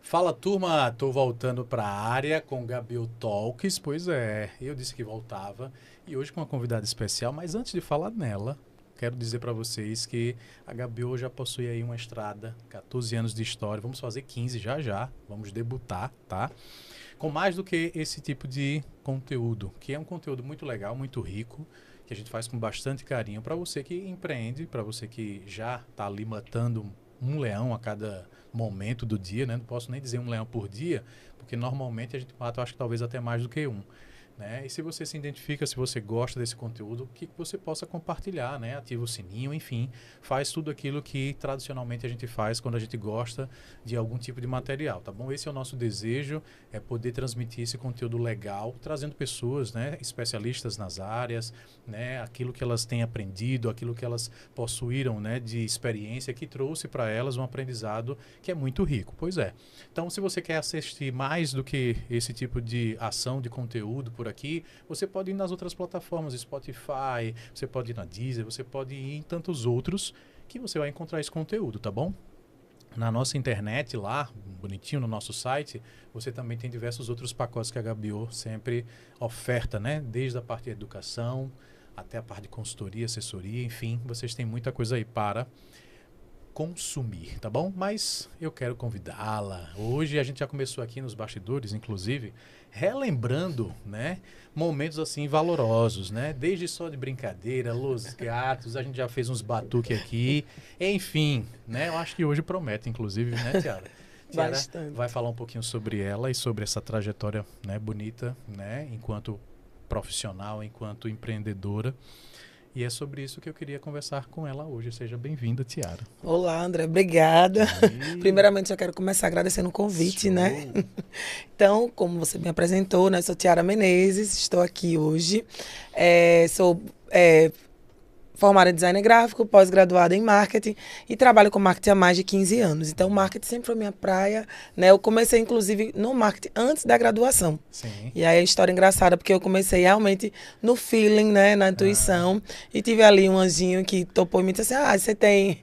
Fala, turma, tô voltando para a área com Gabriel Talks. Pois é, eu disse que voltava e hoje com uma convidada especial, mas antes de falar nela, quero dizer para vocês que a Gabriel já possui aí uma estrada, 14 anos de história, vamos fazer 15 já já, vamos debutar, tá? Com mais do que esse tipo de conteúdo, que é um conteúdo muito legal, muito rico, que a gente faz com bastante carinho para você que empreende, para você que já está ali matando um leão a cada momento do dia, né? Não posso nem dizer um leão por dia, porque normalmente a gente mata, eu acho que talvez até mais do que um. Né? E se você se identifica, se você gosta desse conteúdo, que você possa compartilhar, né? Ativa o sininho, enfim, faz tudo aquilo que tradicionalmente a gente faz quando a gente gosta de algum tipo de material, tá bom? Esse é o nosso desejo, é poder transmitir esse conteúdo legal, trazendo pessoas, né? Especialistas nas áreas, né? Aquilo que elas têm aprendido, aquilo que elas possuíram, né? De experiência que trouxe para elas um aprendizado que é muito rico. Pois é. Então, se você quer assistir mais do que esse tipo de ação de conteúdo por aqui, você pode ir nas outras plataformas, Spotify, você pode ir na Deezer, você pode ir em tantos outros que você vai encontrar esse conteúdo, tá bom? Na nossa internet lá, bonitinho no nosso site, você também tem diversos outros pacotes que a Gabiô sempre oferta, né? Desde a parte de educação até a parte de consultoria, assessoria, enfim, vocês têm muita coisa aí para consumir, tá bom? Mas eu quero convidá-la. Hoje a gente já começou aqui nos bastidores, inclusive, relembrando, né, momentos assim valorosos, né? Desde só de brincadeira, Los Gatos, a gente já fez uns batuque aqui, enfim, né? Eu acho que hoje promete, inclusive, né, Tiara? Tiara Bastante. vai falar um pouquinho sobre ela e sobre essa trajetória, né, bonita, né, enquanto profissional, enquanto empreendedora. E é sobre isso que eu queria conversar com ela hoje. Seja bem-vinda, Tiara. Olá, André, obrigada. E... Primeiramente, eu quero começar agradecendo o convite, né? Show. Então, como você me apresentou, né? Sou Tiara Menezes, estou aqui hoje. Sou formada em design gráfico, pós-graduada em marketing e trabalho com marketing há mais de 15 anos. Então, marketing sempre foi minha praia, né? Eu comecei, inclusive, no marketing antes da graduação. Sim. E aí, a história engraçada, porque eu comecei realmente no feeling, né? Na intuição. E tive ali um anjinho que topou e me disse assim,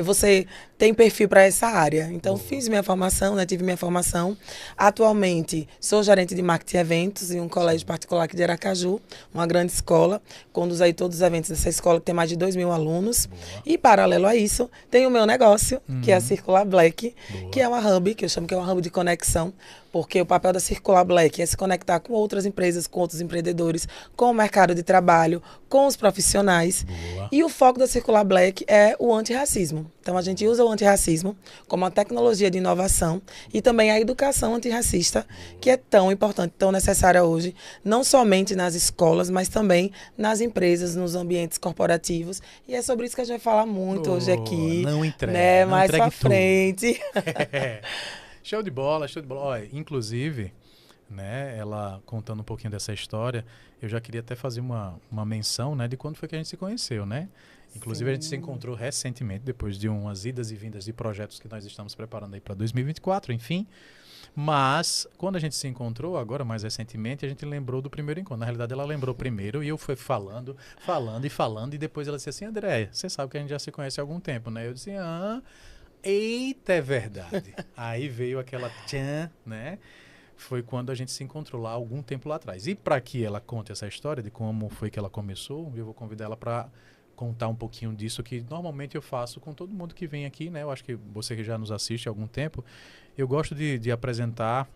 você tem perfil para essa área. Então, Boa. fiz minha formação, né? Tive minha formação. Atualmente, sou gerente de marketing e eventos em um colégio particular aqui de Aracaju, uma grande escola. Conduzo aí todos os eventos dessa escola, que tem mais de 2.000 alunos. Boa. E, paralelo a isso, tenho o meu negócio, que é a Circular Black, Boa. que é uma hub, que eu chamo que é uma hub de conexão, porque o papel da Circular Black é se conectar com outras empresas, com outros empreendedores, com o mercado de trabalho, com os profissionais. Boa. E o foco da Circular Black é o antirracismo. Então, a gente usa o antirracismo como uma tecnologia de inovação e também a educação antirracista, que é tão importante, tão necessária hoje, não somente nas escolas, mas também nas empresas, nos ambientes corporativos. E é sobre isso que a gente vai falar muito hoje aqui. Não entregue, né? não Mais entregue pra frente. Show de bola, show de bola. Olha, inclusive, né, ela contando um pouquinho dessa história, eu já queria até fazer uma menção, né, de quando foi que a gente se conheceu, né? Inclusive, a gente se encontrou recentemente, depois de umas idas e vindas de projetos que nós estamos preparando aí para 2024, enfim. Mas, quando a gente se encontrou, agora mais recentemente, a gente lembrou do primeiro encontro. Na realidade, ela lembrou primeiro e eu fui falando, e depois ela disse assim, André, você sabe que a gente já se conhece há algum tempo, né? Eu disse, eita, é verdade. Aí veio aquela tchan, né? Foi quando a gente se encontrou lá algum tempo lá atrás. E para que ela conte essa história de como foi que ela começou, eu vou convidar ela para contar um pouquinho disso que normalmente eu faço com todo mundo que vem aqui, né? Eu acho que você que já nos assiste há algum tempo, eu gosto de apresentar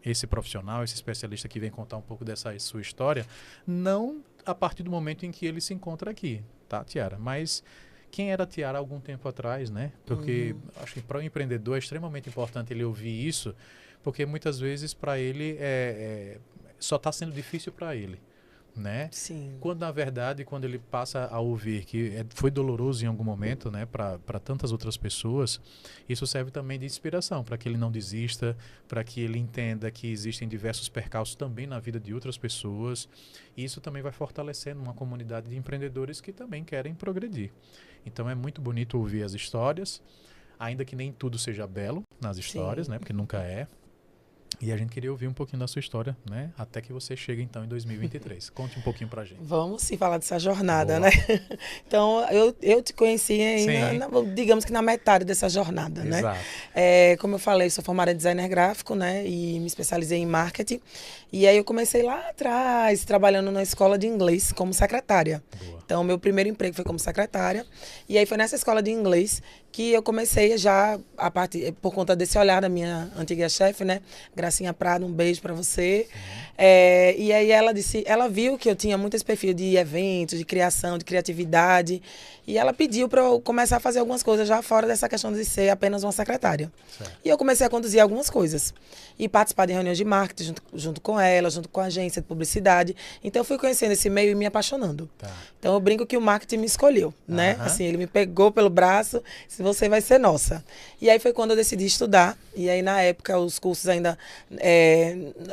esse profissional, esse especialista que vem contar um pouco dessa sua história, não a partir do momento em que ele se encontra aqui, tá, Tiara? Mas quem era a Tiara há algum tempo atrás, né? Porque acho que para o empreendedor é extremamente importante ele ouvir isso, porque muitas vezes para ele só está sendo difícil para ele. né? Sim. Quando, na verdade, quando ele passa a ouvir que foi doloroso em algum momento, né, para tantas outras pessoas, isso serve também de inspiração para que ele não desista, para que ele entenda que existem diversos percalços também na vida de outras pessoas. E isso também vai fortalecendo uma comunidade de empreendedores que também querem progredir. Então, é muito bonito ouvir as histórias, ainda que nem tudo seja belo nas histórias, né, porque nunca é. E a gente queria ouvir um pouquinho da sua história, né? Até que você chegue, então, em 2023. Conte um pouquinho pra gente. Vamos sim falar dessa jornada, Boa. né? Então, eu te conheci ainda, digamos que na metade dessa jornada, né? Exato. Como eu falei, sou formada em designer gráfico, né? E me especializei em marketing. E aí eu comecei lá atrás, trabalhando na escola de inglês como secretária. Boa. Então, meu primeiro emprego foi como secretária. E aí foi nessa escola de inglês que eu comecei já, por conta desse olhar da minha antiga chefe, né? Gracinha Prado, um beijo para você. E aí ela viu que eu tinha muito esse perfil de eventos, de criação, de criatividade. E ela pediu para eu começar a fazer algumas coisas já fora dessa questão de ser apenas uma secretária. Certo. E eu comecei a conduzir algumas coisas. E participar de reuniões de marketing junto com ela, junto com a agência de publicidade. Então eu fui conhecendo esse meio e me apaixonando. Tá. Então eu brinco que o marketing me escolheu, né? Assim, ele me pegou pelo braço, se você vai ser nossa. E aí foi quando eu decidi estudar. E aí na época os cursos ainda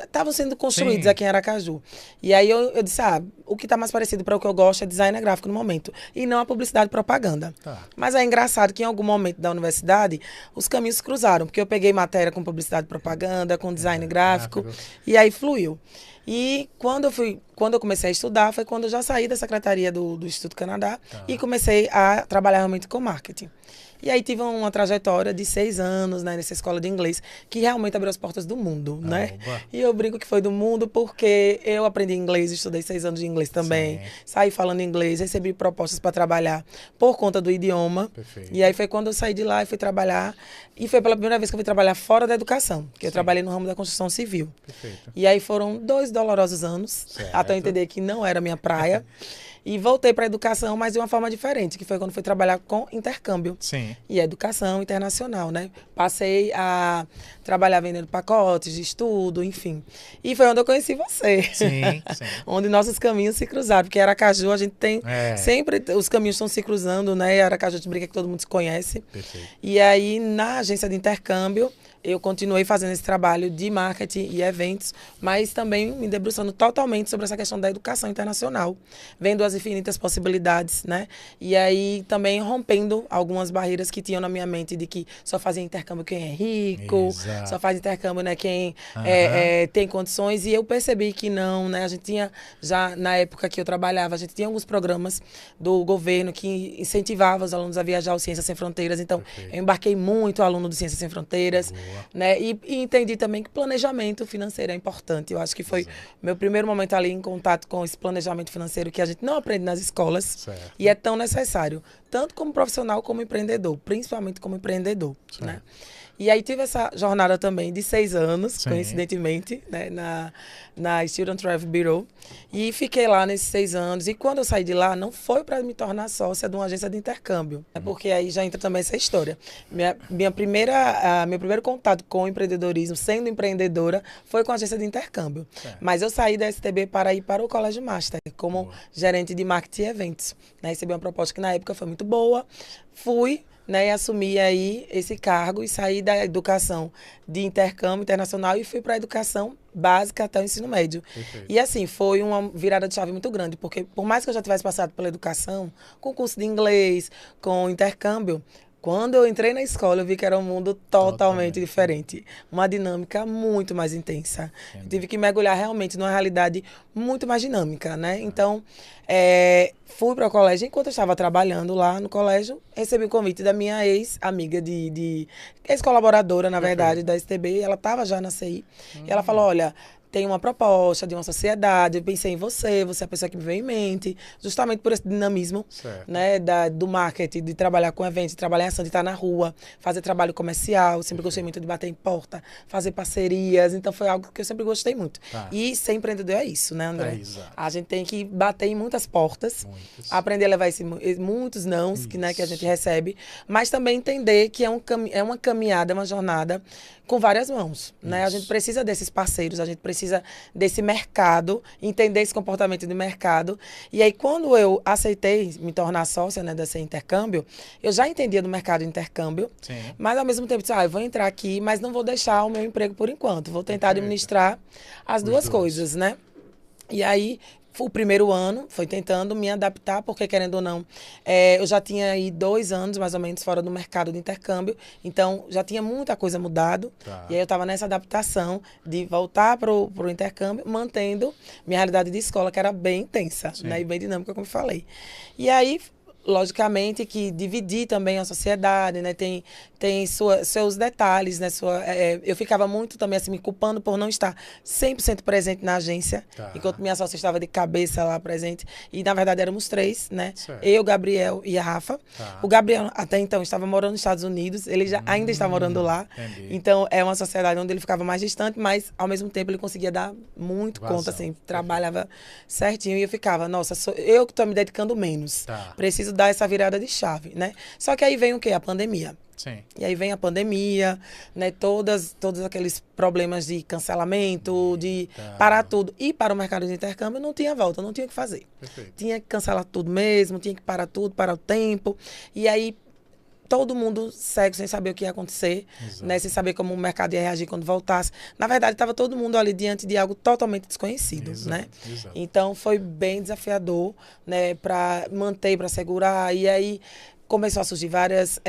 estavam sendo construídos aqui em Aracaju. E aí eu disse, o que está mais parecido para o que eu gosto é design gráfico no momento. E não a publicidade e propaganda. Tá. Mas é engraçado que em algum momento da universidade os caminhos cruzaram. Porque eu peguei matéria com publicidade e propaganda, com design gráfico. E aí fluiu. E quando eu comecei a estudar, foi quando eu já saí da secretaria do Instituto Canadá e comecei a trabalhar realmente com marketing. E aí tive uma trajetória de 6 anos, né, nessa escola de inglês, que realmente abriu as portas do mundo, né? E eu brinco que foi do mundo porque eu aprendi inglês, estudei 6 anos de inglês também, saí falando inglês, recebi propostas para trabalhar por conta do idioma. Perfeito. E aí foi quando eu saí de lá e fui trabalhar, e foi pela primeira vez que eu fui trabalhar fora da educação, que eu trabalhei no ramo da construção civil. Perfeito. E aí foram 2 dolorosos anos, até eu entender que não era a minha praia. E voltei para a educação, mas de uma forma diferente, que foi quando fui trabalhar com intercâmbio. Sim. E educação internacional, né? Passei a trabalhar vendendo pacotes de estudo, enfim. E foi onde eu conheci você. Sim. Onde nossos caminhos se cruzaram. Porque Aracaju, a gente tem sempre, os caminhos estão se cruzando, né? Aracaju, a gente brinca que todo mundo se conhece. Perfeito. E aí, na agência de intercâmbio, eu continuei fazendo esse trabalho de marketing e eventos, mas também me debruçando totalmente sobre essa questão da educação internacional, vendo as infinitas possibilidades, né? E aí também rompendo algumas barreiras que tinham na minha mente de que só fazia intercâmbio quem é rico, só faz intercâmbio, né, quem tem condições. E eu percebi que não, né? A gente tinha, já na época que eu trabalhava, a gente tinha alguns programas do governo que incentivavam os alunos a viajar ao Ciências Sem Fronteiras. Então, eu embarquei muito aluno do Ciências Sem Fronteiras. Né? E entendi também que planejamento financeiro é importante. Eu acho que foi meu primeiro momento ali em contato com esse planejamento financeiro que a gente não aprende nas escolas e é tão necessário, tanto como profissional como empreendedor, principalmente como empreendedor, né? E aí tive essa jornada também de 6 anos, coincidentemente, né, na Student Travel Bureau. E fiquei lá nesses 6 anos. E quando eu saí de lá, não foi para me tornar sócia de uma agência de intercâmbio. Porque aí já entra também essa história. Meu primeiro contato com o empreendedorismo, sendo empreendedora, foi com a agência de intercâmbio. Mas eu saí da STB para ir para o Colégio Master, como gerente de marketing e eventos. Né, recebi uma proposta que na época foi muito boa. Fui, né, e assumi aí esse cargo e saí da educação de intercâmbio internacional e fui para a educação básica até o ensino médio. E assim, foi uma virada de chave muito grande, porque por mais que eu já tivesse passado pela educação, com curso de inglês, com intercâmbio, quando eu entrei na escola, eu vi que era um mundo totalmente diferente. Uma dinâmica muito mais intensa. Eu tive que mergulhar realmente numa realidade muito mais dinâmica, né? Então, fui para o colégio. Enquanto eu estava trabalhando lá no colégio, recebi o convite da minha ex-amiga, ex-colaboradora, na verdade, da STB. Ela estava já na CI. E ela falou, olha, tem uma proposta de uma sociedade, eu pensei em você é a pessoa que me veio em mente, justamente por esse dinamismo, né, do marketing, de trabalhar com eventos, de trabalhar em ação, de estar na rua, fazer trabalho comercial, sempre gostei muito de bater em porta, fazer parcerias, então foi algo que eu sempre gostei muito. E ser empreendedor é isso, né, André? A gente tem que bater em muitas portas, aprender a levar muitos nãos que a gente recebe, mas também entender que é uma caminhada, uma jornada com várias mãos, né? A gente precisa desses parceiros, a gente precisa desse mercado, entender esse comportamento de mercado. E aí, quando eu aceitei me tornar sócia, né, desse intercâmbio, eu já entendia do mercado de intercâmbio, mas ao mesmo tempo, eu vou entrar aqui, mas não vou deixar o meu emprego por enquanto. Vou tentar administrar as duas coisas, né? E aí, o primeiro ano foi tentando me adaptar, porque querendo ou não, eu já tinha aí 2 anos, mais ou menos, fora do mercado de intercâmbio, então já tinha muita coisa mudado, e aí eu estava nessa adaptação de voltar para o intercâmbio, mantendo minha realidade de escola, que era bem intensa, né, e bem dinâmica, como eu falei. E aí, logicamente que dividir também a sociedade, né? Tem seus detalhes, né? Eu ficava muito também assim, me culpando por não estar 100% presente na agência, enquanto minha sócia estava de cabeça lá presente. E, na verdade, éramos 3, né? Certo. Eu, Gabriel e a Rafa. O Gabriel, até então, estava morando nos Estados Unidos. Ele já ainda está morando lá. Entendi. Então, é uma sociedade onde ele ficava mais distante, mas, ao mesmo tempo, ele conseguia dar muito conta, assim. Trabalhava certinho. E eu ficava, nossa, eu que estou me dedicando menos. Preciso dar essa virada de chave, né? Só que aí vem o quê? A pandemia. Sim. E aí vem a pandemia, né? Todos aqueles problemas de cancelamento, de parar tudo. E para o mercado de intercâmbio não tinha volta, não tinha o que fazer. Perfeito. Tinha que cancelar tudo mesmo, tinha que parar tudo, parar o tempo. E aí todo mundo cego, sem saber o que ia acontecer, né? Sem saber como o mercado ia reagir quando voltasse. Na verdade, estava todo mundo ali diante de algo totalmente desconhecido, né? Então, foi bem desafiador, né? Para manter, para segurar. E aí, começou a surgir várias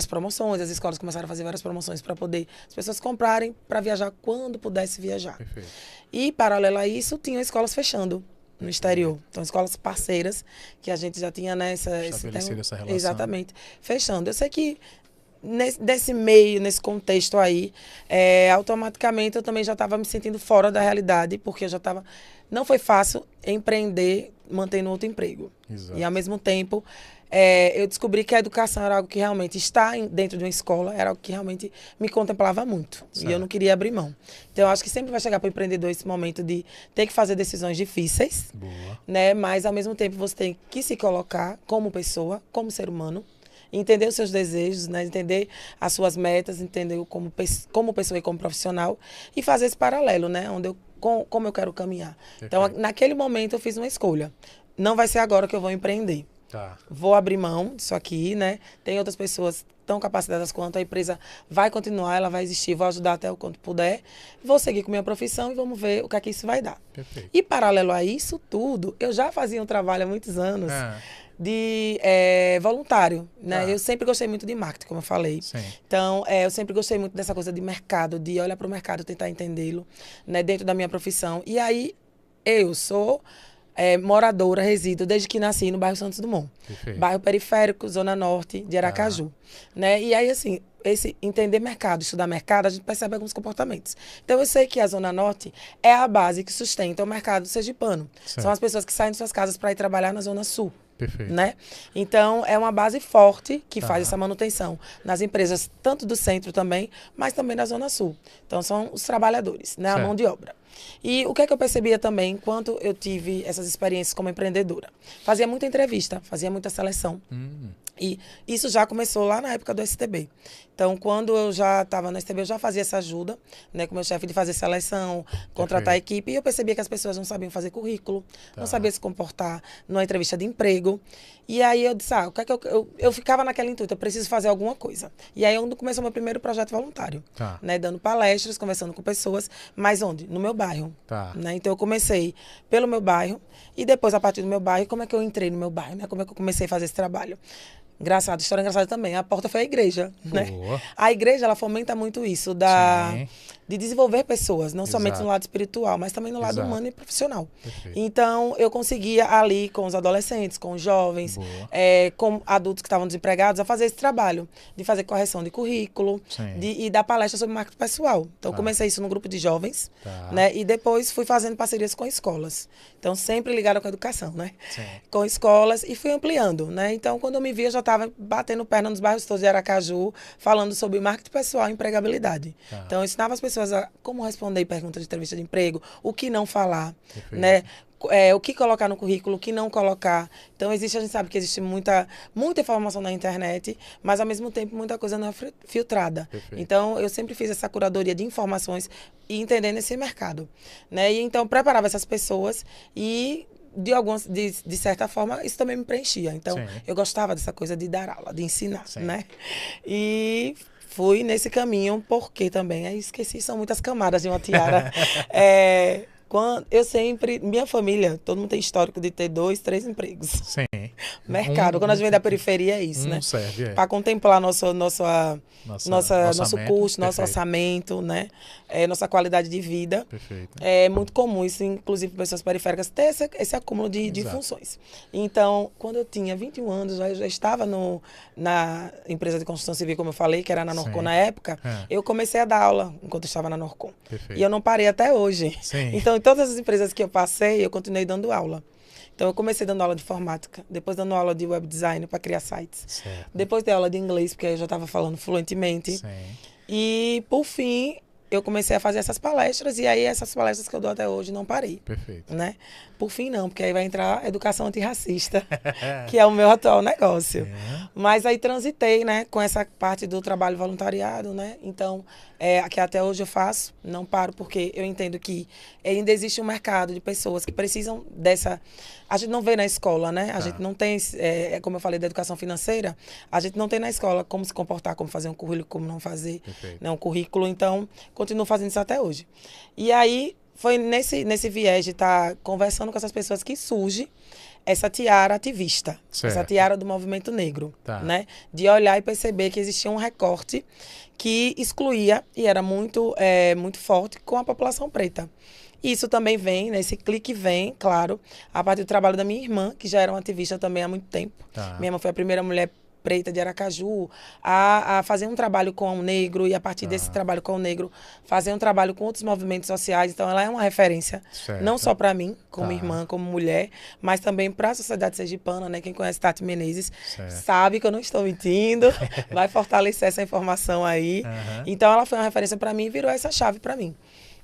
promoções, as escolas começaram a fazer várias promoções para poder as pessoas comprarem para viajar quando pudesse viajar. Perfeito. E, paralelo a isso, tinham escolas fechando no exterior. Então, escolas parceiras, que a gente já tinha nessa... Estabelecido essa relação. Exatamente. Fechando. Eu sei que nesse meio, nesse contexto aí, automaticamente eu também já estava me sentindo fora da realidade, porque eu já estava... Não foi fácil empreender mantendo outro emprego. Exato. E, ao mesmo tempo, eu descobri que a educação era algo que realmente dentro de uma escola, era algo que realmente me contemplava muito. Certo. E eu não queria abrir mão. Então, eu acho que sempre vai chegar para o empreendedor esse momento de ter que fazer decisões difíceis. Boa. Né? Mas, ao mesmo tempo, você tem que se colocar como pessoa, como ser humano, entender os seus desejos, né? Entender as suas metas, entender como pessoa e como profissional, e fazer esse paralelo, né? Como eu quero caminhar. Perfeito. Então, naquele momento, eu fiz uma escolha. Não vai ser agora que eu vou empreender. Tá. Vou abrir mão disso aqui, né? Tem outras pessoas tão capacitadas quanto, a empresa vai continuar, ela vai existir, vou ajudar até o quanto puder. Vou seguir com minha profissão e vamos ver o que é que isso vai dar. Perfeito. E, paralelo a isso tudo, eu já fazia um trabalho há muitos anos de voluntário, né? Eu sempre gostei muito de marketing, como eu falei. Sim. Então, eu sempre gostei muito dessa coisa de mercado, de olhar para o mercado, tentar entendê-lo, né? Dentro da minha profissão. E aí, eu sou... moradora, resido desde que nasci no bairro Santos Dumont. Perfeito. Bairro periférico, zona norte de Aracaju. Né? E aí, assim, esse entender mercado, estudar mercado, a gente percebe alguns comportamentos. Então, eu sei que a zona norte é a base que sustenta o mercado sergipano. Certo. São as pessoas que saem de suas casas para ir trabalhar na zona sul. Perfeito. Né? Então, é uma base forte que faz essa manutenção nas empresas, tanto do centro também, mas também da zona sul. Então, são os trabalhadores, né? A mão de obra. E o que é que eu percebia também, enquanto eu tive essas experiências como empreendedora? Fazia muita entrevista, fazia muita seleção. E isso já começou lá na época do STB. Então, quando eu já estava no STB, eu já fazia essa ajuda, né, com o meu chefe de fazer seleção, contratar a equipe. E eu percebia que as pessoas não sabiam fazer currículo, não sabiam se comportar numa entrevista de emprego. E aí eu disse, o que é que eu ficava naquela intuito, eu preciso fazer alguma coisa. E aí onde começou meu primeiro projeto voluntário, né, dando palestras, conversando com pessoas, mas onde? No meu bairro. Né? Então eu comecei pelo meu bairro e depois, a partir do meu bairro, como é que eu entrei no meu bairro, né? Como é que eu comecei a fazer esse trabalho? Engraçado, história engraçada também. A porta foi a igreja, né? A igreja, ela fomenta muito isso de desenvolver pessoas, não somente no lado espiritual, mas também no lado humano e profissional. Perfeito. Então, eu conseguia ali com os adolescentes, com os jovens, com adultos que estavam desempregados, a fazer esse trabalho de fazer correção de currículo e dar palestra sobre marketing pessoal. Então, comecei isso num grupo de jovens, né? E depois fui fazendo parcerias com escolas. Então, sempre ligado com a educação, né? Com escolas e fui ampliando, né? Então, quando eu me vi, eu já estava batendo perna nos bairros todos de Aracaju, falando sobre marketing pessoal e empregabilidade. Então, eu ensinava as pessoas a como responder perguntas de entrevista de emprego, o que não falar, né? o que colocar no currículo, o que não colocar. Então, a gente sabe que existe muita informação na internet, mas, ao mesmo tempo, muita coisa não é filtrada. Perfeito. Então, eu sempre fiz essa curadoria de informações e entendendo esse mercado, né? E, então, preparava essas pessoas e, de certa forma, isso também me preenchia. Então, Sim. eu gostava dessa coisa de dar aula, de ensinar, Sim. né? E fui nesse caminho, porque também, aí esqueci, são muitas camadas de uma tiara. Eu sempre, minha família, todo mundo tem histórico de ter 2, 3 empregos. Sim. Mercado, quando a gente vem da periferia, é isso, né? Serve, Para contemplar nosso orçamento, custo, nosso perfeito. orçamento, né? Nossa qualidade de vida. Perfeito. É muito comum isso, inclusive para pessoas periféricas, ter esse acúmulo de funções. Então, quando eu tinha 21 anos, eu já estava na empresa de construção civil, como eu falei, que era na Norcon Sim. na época, eu comecei a dar aula enquanto eu estava na Norcon. Perfeito. E eu não parei até hoje. Sim. Então, em todas as empresas que eu passei, eu continuei dando aula. Então, eu comecei dando aula de informática, depois dando aula de web design para criar sites. Certo. Depois dei aula de inglês, porque aí eu já estava falando fluentemente. Sim. E, por fim, eu comecei a fazer essas palestras, e aí essas palestras que eu dou até hoje não parei. Perfeito. Né? Por fim, não, porque aí vai entrar a educação antirracista, que é o meu atual negócio. Mas aí transitei, né, com essa parte do trabalho voluntariado, né? Então, que até hoje eu faço, não paro, porque eu entendo que ainda existe um mercado de pessoas que precisam dessa... A gente não vê na escola, né? A gente não tem, como eu falei, da educação financeira, a gente não tem na escola como se comportar, como fazer um currículo, como não fazer, né, um currículo. Então, continuo fazendo isso até hoje. E aí, foi nesse viés de estar conversando com essas pessoas que surge essa tiara ativista, essa tiara do movimento negro, né? De olhar e perceber que existia um recorte que excluía e era muito forte com a população preta. Isso também vem, né? Esse clique vem, claro, a partir do trabalho da minha irmã, que já era uma ativista também há muito tempo. Minha irmã foi a primeira mulher preta de Aracaju a fazer um trabalho com o negro e, a partir desse trabalho com o negro, fazer um trabalho com outros movimentos sociais. Então, ela é uma referência, não só para mim, como irmã, como mulher, mas também para a sociedade sergipana, né? Quem conhece Tati Menezes sabe que eu não estou mentindo, vai fortalecer essa informação aí. Então, ela foi uma referência para mim e virou essa chave para mim.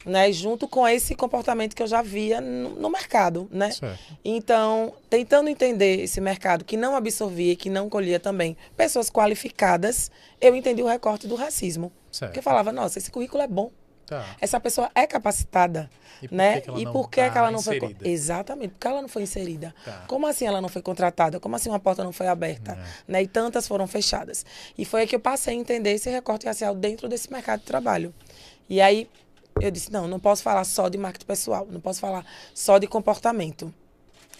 Né, junto com esse comportamento que eu já via no mercado, né? Então, tentando entender esse mercado que não absorvia, que não colhia também pessoas qualificadas, eu entendi o recorte do racismo. Porque eu falava, nossa, esse currículo é bom. Essa pessoa é capacitada, né? E por que ela não foi... Exatamente, porque ela não foi inserida. Como assim ela não foi contratada? Como assim uma porta não foi aberta? Né? E tantas foram fechadas. E foi aí que eu passei a entender esse recorte racial dentro desse mercado de trabalho. E aí eu disse, não posso falar só de marketing pessoal, não posso falar só de comportamento.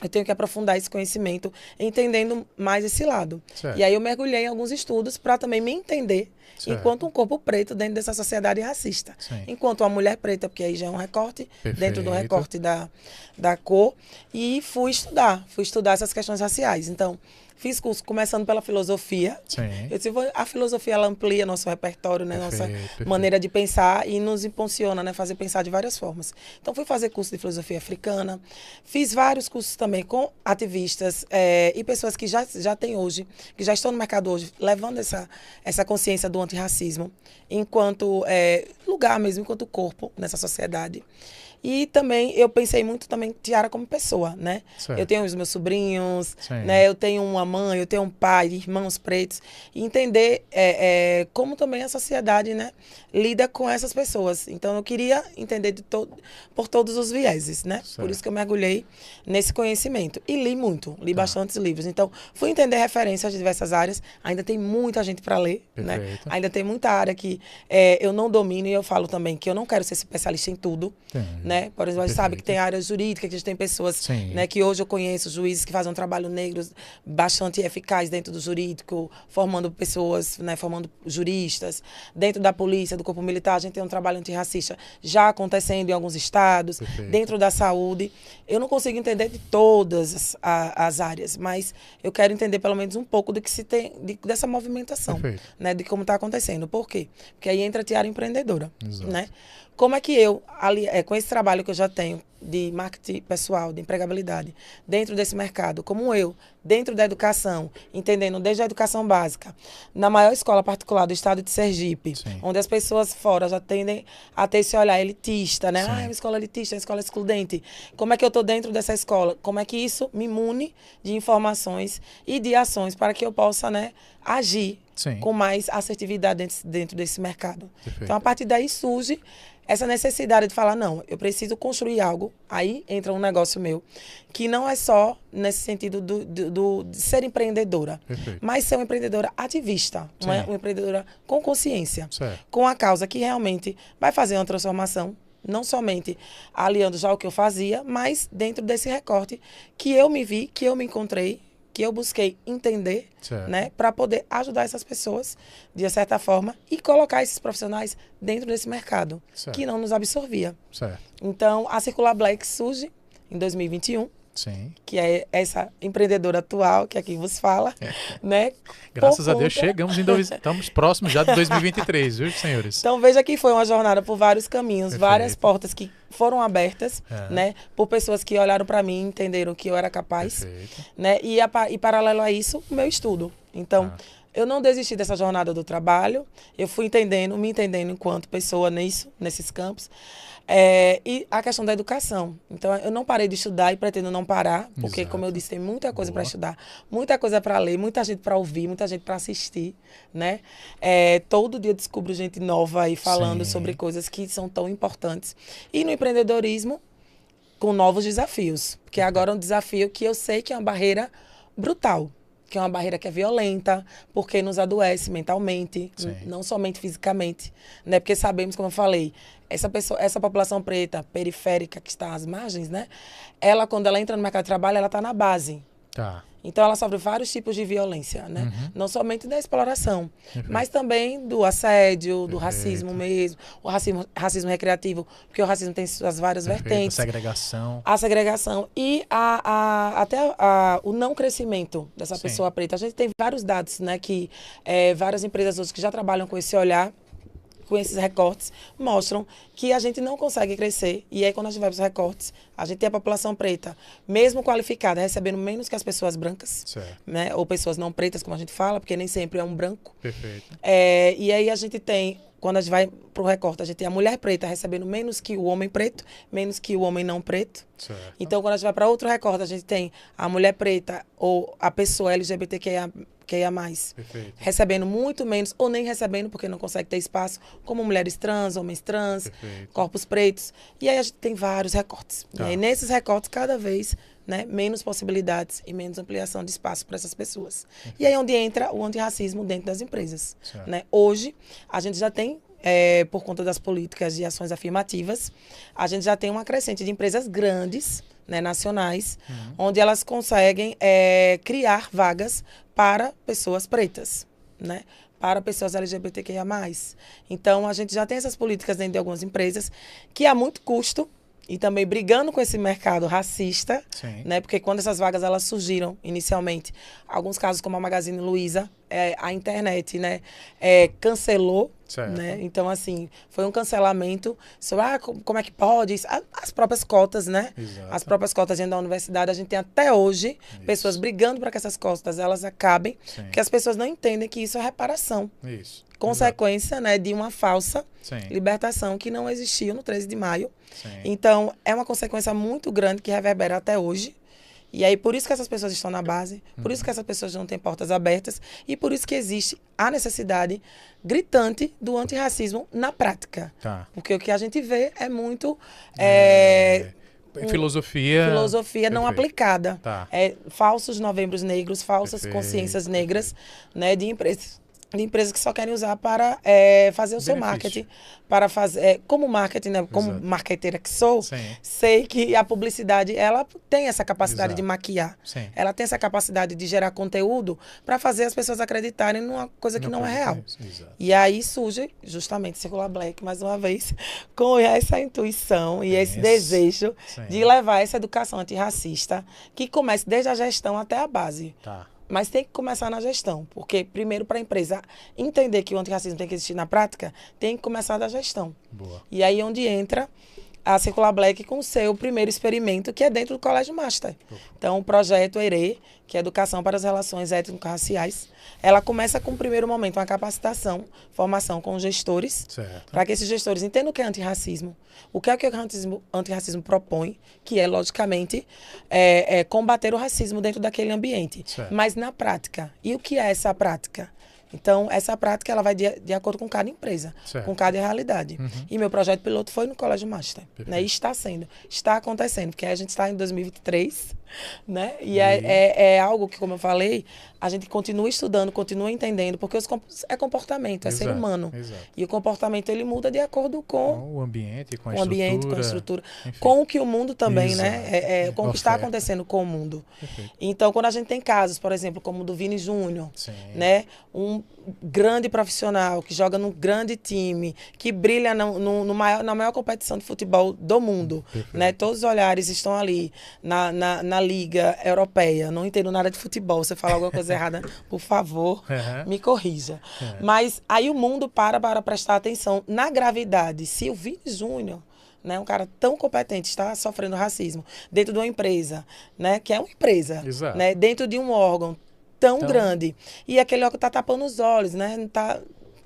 Eu tenho que aprofundar esse conhecimento, entendendo mais esse lado. E aí eu mergulhei em alguns estudos para também me entender enquanto um corpo preto dentro dessa sociedade racista. Enquanto uma mulher preta, porque aí já é um recorte, dentro do recorte da cor. E fui estudar essas questões raciais. Então, fiz curso começando pela filosofia. Eu disse, a filosofia ela amplia nosso repertório, né? Nossa maneira de pensar e nos impulsiona, né? Fazer pensar de várias formas. Então, fui fazer curso de filosofia africana. Fiz vários cursos também com ativistas e pessoas que já têm hoje, que já estão no mercado hoje, levando essa consciência do antirracismo enquanto lugar mesmo, enquanto corpo nessa sociedade. E também eu pensei muito também tiara como pessoa, né? Eu tenho os meus sobrinhos, né? Eu tenho uma mãe, eu tenho um pai, irmãos pretos. E entender como também a sociedade, né, lida com essas pessoas. Então eu queria entender por todos os vieses, né? Por isso que eu mergulhei nesse conhecimento. E li muito, li bastantes livros. Então fui entender referências de diversas áreas. Ainda tem muita gente para ler, né? Ainda tem muita área que eu não domino e eu falo também que eu não quero ser especialista em tudo. Né? Por exemplo, a gente sabe que tem área jurídica, que a gente tem pessoas, né, que hoje eu conheço, juízes que fazem um trabalho negro bastante eficaz dentro do jurídico, formando pessoas, né, formando juristas. Dentro da polícia, do corpo militar, a gente tem um trabalho antirracista já acontecendo em alguns estados. Dentro da saúde. Eu não consigo entender de todas as áreas, mas eu quero entender pelo menos um pouco do que se tem dessa movimentação, né, de como está acontecendo. Por quê? Porque aí entra a tiara empreendedora, né? Como é que eu, com esse trabalho que eu já tenho, de marketing pessoal, de empregabilidade, dentro desse mercado, como eu, dentro da educação, entendendo desde a educação básica, na maior escola particular do estado de Sergipe, Sim. onde as pessoas fora já tendem a ter esse olhar elitista, né? Sim. Ah, é uma escola elitista, é uma escola excludente. Como é que eu estou dentro dessa escola? Como é que isso me mune de informações e de ações para que eu possa, né, agir Sim. com mais assertividade dentro desse mercado? Perfeito. Então, a partir daí surge essa necessidade de falar, não, eu preciso construir algo, aí entra um negócio meu, que não é só nesse sentido de ser empreendedora, Perfeito. mas ser uma empreendedora ativista, uma empreendedora com consciência, Certo. com a causa que realmente vai fazer uma transformação, não somente aliando já o que eu fazia, mas dentro desse recorte que eu me vi, que eu me encontrei, que eu busquei entender, Certo. né, para poder ajudar essas pessoas, de certa forma, e colocar esses profissionais dentro desse mercado, Certo. que não nos absorvia. Certo. Então, a Circular Black surge em 2021, Sim. que é essa empreendedora atual que aqui vos fala, né? Graças por a Deus conta- chegamos estamos próximos já de 2023, viu, senhores? Então, veja que foi uma jornada por vários caminhos, Perfeito. várias portas que foram abertas, É. né? Por pessoas que olharam para mim e entenderam que eu era capaz, Perfeito. né? E paralelo a isso, o meu estudo. Então, eu não desisti dessa jornada do trabalho, eu fui entendendo, me entendendo enquanto pessoa nesses campos. E a questão da educação. Então, eu não parei de estudar e pretendo não parar, porque, Exato. como eu disse, tem muita coisa para Boa. estudar, muita coisa para ler, muita gente para ouvir, muita gente para assistir, né? Todo dia eu descubro gente nova aí falando Sim. sobre coisas que são tão importantes. E no empreendedorismo, com novos desafios. Porque agora é um desafio que eu sei que é uma barreira brutal, que é uma barreira que é violenta, porque nos adoece mentalmente, Sim. não somente fisicamente, né? Porque sabemos, como eu falei, essa população preta, periférica, que está às margens, né? Ela, quando ela entra no mercado de trabalho, ela está na base. Tá. Então, ela sofre vários tipos de violência, né? Uhum. Não somente da exploração, Perfeito. mas também do assédio, do Perfeito. racismo mesmo, o racismo recreativo, porque o racismo tem suas várias Perfeito. vertentes. Segregação. A segregação e até o não crescimento dessa Sim. pessoa preta. A gente tem vários dados, né, que várias empresas hoje que já trabalham com esse olhar, com esses recortes, mostram que a gente não consegue crescer. E aí, quando a gente vai para os recortes, a gente tem a população preta, mesmo qualificada, recebendo menos que as pessoas brancas, Certo. né, ou pessoas não pretas, como a gente fala, porque nem sempre é um branco. Perfeito. E aí a gente tem, quando a gente vai para o recorte, a gente tem a mulher preta recebendo menos que o homem preto, menos que o homem não preto. Certo. Então, quando a gente vai para outro recorte, a gente tem a mulher preta ou a pessoa LGBTQIA+, Perfeito. recebendo muito menos ou nem recebendo porque não consegue ter espaço, como mulheres trans, homens trans, Perfeito. corpos pretos. E aí a gente tem vários recortes. Tá. E aí nesses recortes, cada vez, né, menos possibilidades e menos ampliação de espaço para essas pessoas. E aí é onde entra o antirracismo dentro das empresas. Certo. Né? Hoje, a gente já tem, por conta das políticas de ações afirmativas, a gente já tem uma crescente de empresas grandes, né, nacionais, onde elas conseguem criar vagas para pessoas pretas, né? Para pessoas LGBTQIA+. Então, a gente já tem essas políticas dentro de algumas empresas que há muito custo e também brigando com esse mercado racista, Sim. né? Porque quando essas vagas elas surgiram inicialmente, alguns casos como a Magazine Luiza, a internet, né, cancelou, Certo. né? Então, assim, foi um cancelamento sobre como é que pode isso? As próprias cotas, né? Exato. As próprias cotas dentro da universidade, a gente tem até hoje pessoas brigando para que essas cotas elas acabem, Sim. porque as pessoas não entendem que isso é reparação. Isso. Consequência, né, de uma falsa Sim. libertação que não existiu no 13 de maio. Sim. Então, é uma consequência muito grande que reverbera até hoje. E aí, por isso que essas pessoas estão na base, por isso que essas pessoas não têm portas abertas e por isso que existe a necessidade gritante do antirracismo na prática. Tá. Porque o que a gente vê é muito Filosofia. filosofia não Perfeito. aplicada. Tá. Falsos novembros negros, falsas Perfeito, consciências negras, né, de empresas que só querem usar para fazer o seu Benefício. marketing, para fazer como marketing, né, como Exato. marqueteira que sou, Sim. sei que a publicidade ela tem essa capacidade de Exato. maquiar, Sim. ela tem essa capacidade de gerar conteúdo para fazer as pessoas acreditarem numa coisa que não é real. Exato. E aí surge justamente Circular Black, mais uma vez, com essa intuição e esse Isso. desejo Sim. de levar essa educação antirracista que comece desde a gestão até a base. Tá. Mas tem que começar na gestão, porque primeiro para a empresa entender que o antirracismo tem que existir na prática, tem que começar da gestão. Boa. E aí onde entra a Circular Black com o seu primeiro experimento, que é dentro do Colégio Master. Então, o projeto ERE, que é Educação para as Relações Étnico-Raciais, ela começa com, no primeiro momento, uma capacitação, formação com gestores, para que esses gestores entendam o que é antirracismo, o que o antirracismo propõe, que é, logicamente, combater o racismo dentro daquele ambiente. Certo. Mas na prática. E o que é essa prática? Então, essa prática ela vai de acordo com cada empresa, Certo. com cada realidade. E meu projeto piloto foi no Colégio Master. Né? E está acontecendo, porque a gente está em 2023, né? E é algo que, como eu falei, a gente continua estudando, continua entendendo, porque é comportamento, é ser humano. Exato. E o comportamento ele muda de acordo com o ambiente, com a o ambiente, com a estrutura, enfim. com o que o mundo também, Exato. né? Com o que está acontecendo com o mundo. Perfeito. Então, quando a gente tem casos, por exemplo, como o do Vini Júnior, Sim. né? Um grande profissional que joga num grande time, que brilha na maior competição de futebol do mundo, né? Todos os olhares estão ali na Liga Europeia. Não entendo nada de futebol. Se eu falar alguma coisa errada, por favor, me corrija. Mas aí o mundo para prestar atenção na gravidade. Se o Vini Júnior, né, um cara tão competente, está sofrendo racismo dentro de uma empresa, né, que é uma empresa, né, dentro de um órgão tão grande, e aquele órgão está tapando os olhos, né, não tá,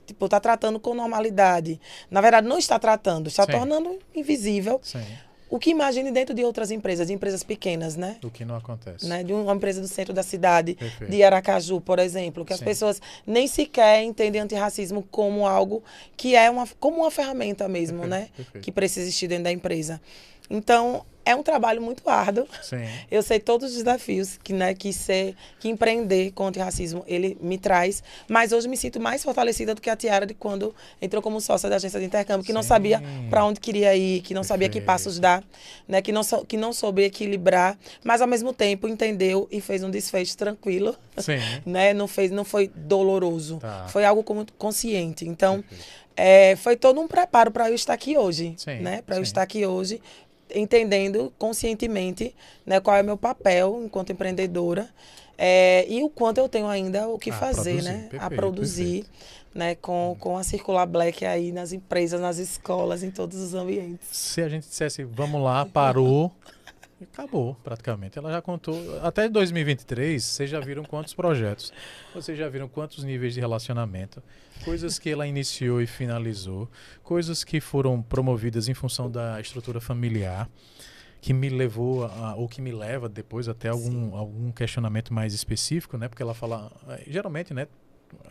tipo, tá tratando com normalidade. Na verdade, não está tratando, está tornando invisível. Sim. O que imagine dentro de outras empresas, de empresas pequenas, né? O que não acontece. Né? De uma empresa do centro da cidade, Perfeito. de Aracaju, por exemplo, que as pessoas nem sequer entendem antirracismo como algo que é como uma ferramenta mesmo, Perfeito. né? Perfeito. Que precisa existir dentro da empresa. Então, é um trabalho muito árduo. Sim. Eu sei todos os desafios que empreender com o antirracismo ele me traz, mas hoje me sinto mais fortalecida do que a Tiara de quando entrou como sócia da agência de intercâmbio, que não sabia para onde queria ir, que não sabia que passos dar, né, que não soube equilibrar, mas ao mesmo tempo entendeu e fez um desfecho tranquilo. Sim. Né? Não foi doloroso. Tá. Foi algo consciente. Então, foi todo um preparo para eu estar aqui hoje, né? Para eu estar aqui hoje, entendendo conscientemente, né, qual é o meu papel enquanto empreendedora, e o quanto eu tenho ainda o que fazer, produzir. né? Perfeito, a produzir, perfeito. né, com a Circular Black aí nas empresas, nas escolas, em todos os ambientes. Se a gente dissesse, vamos lá, parou, acabou praticamente. Ela já contou, até 2023, vocês já viram quantos projetos, vocês já viram quantos níveis de relacionamento, coisas que ela iniciou e finalizou, coisas que foram promovidas em função da estrutura familiar, que me levou, ou que me leva depois até algum questionamento mais específico, né? Porque ela fala, geralmente, né?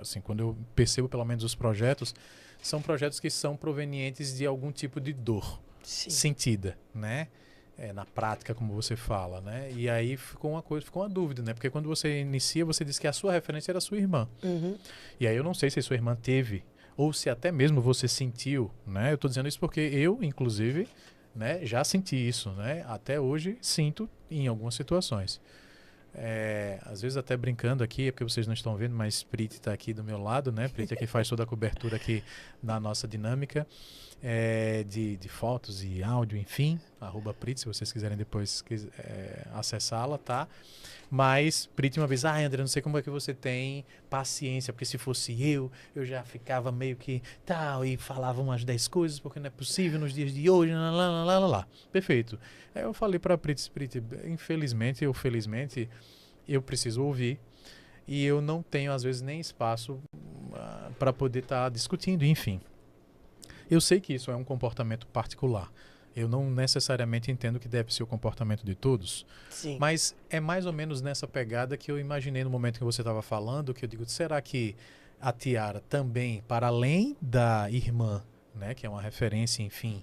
Assim, quando eu percebo pelo menos os projetos, são projetos que são provenientes de algum tipo de dor sentida, né? Na prática, como você fala, né? E aí ficou uma dúvida, né? Porque quando você inicia, você diz que a sua referência era a sua irmã. E aí eu não sei se a sua irmã teve, ou se até mesmo você sentiu, né? Eu tô dizendo isso porque eu, inclusive, né, já senti isso, né? Até hoje sinto em algumas situações. Às vezes até brincando aqui, é porque vocês não estão vendo, mas Priti está aqui do meu lado, né? Priti aqui faz toda a cobertura aqui na nossa dinâmica de fotos e áudio, enfim, @Priti, se vocês quiserem depois acessá-la, tá? Mas Priti uma vez, André, não sei como é que você tem paciência, porque se fosse eu já ficava meio que tal, e falava umas 10 coisas, porque não é possível nos dias de hoje, lá. Perfeito. Aí eu falei para Priti, infelizmente ou felizmente, eu preciso ouvir, e eu não tenho, às vezes, nem espaço para poder estar discutindo, enfim. Eu sei que isso é um comportamento particular. Eu não necessariamente entendo que deve ser o comportamento de todos. Sim. Mas é mais ou menos nessa pegada que eu imaginei no momento que você estava falando, que eu digo, será que a Tiara também, para além da irmã, né, que é uma referência, enfim,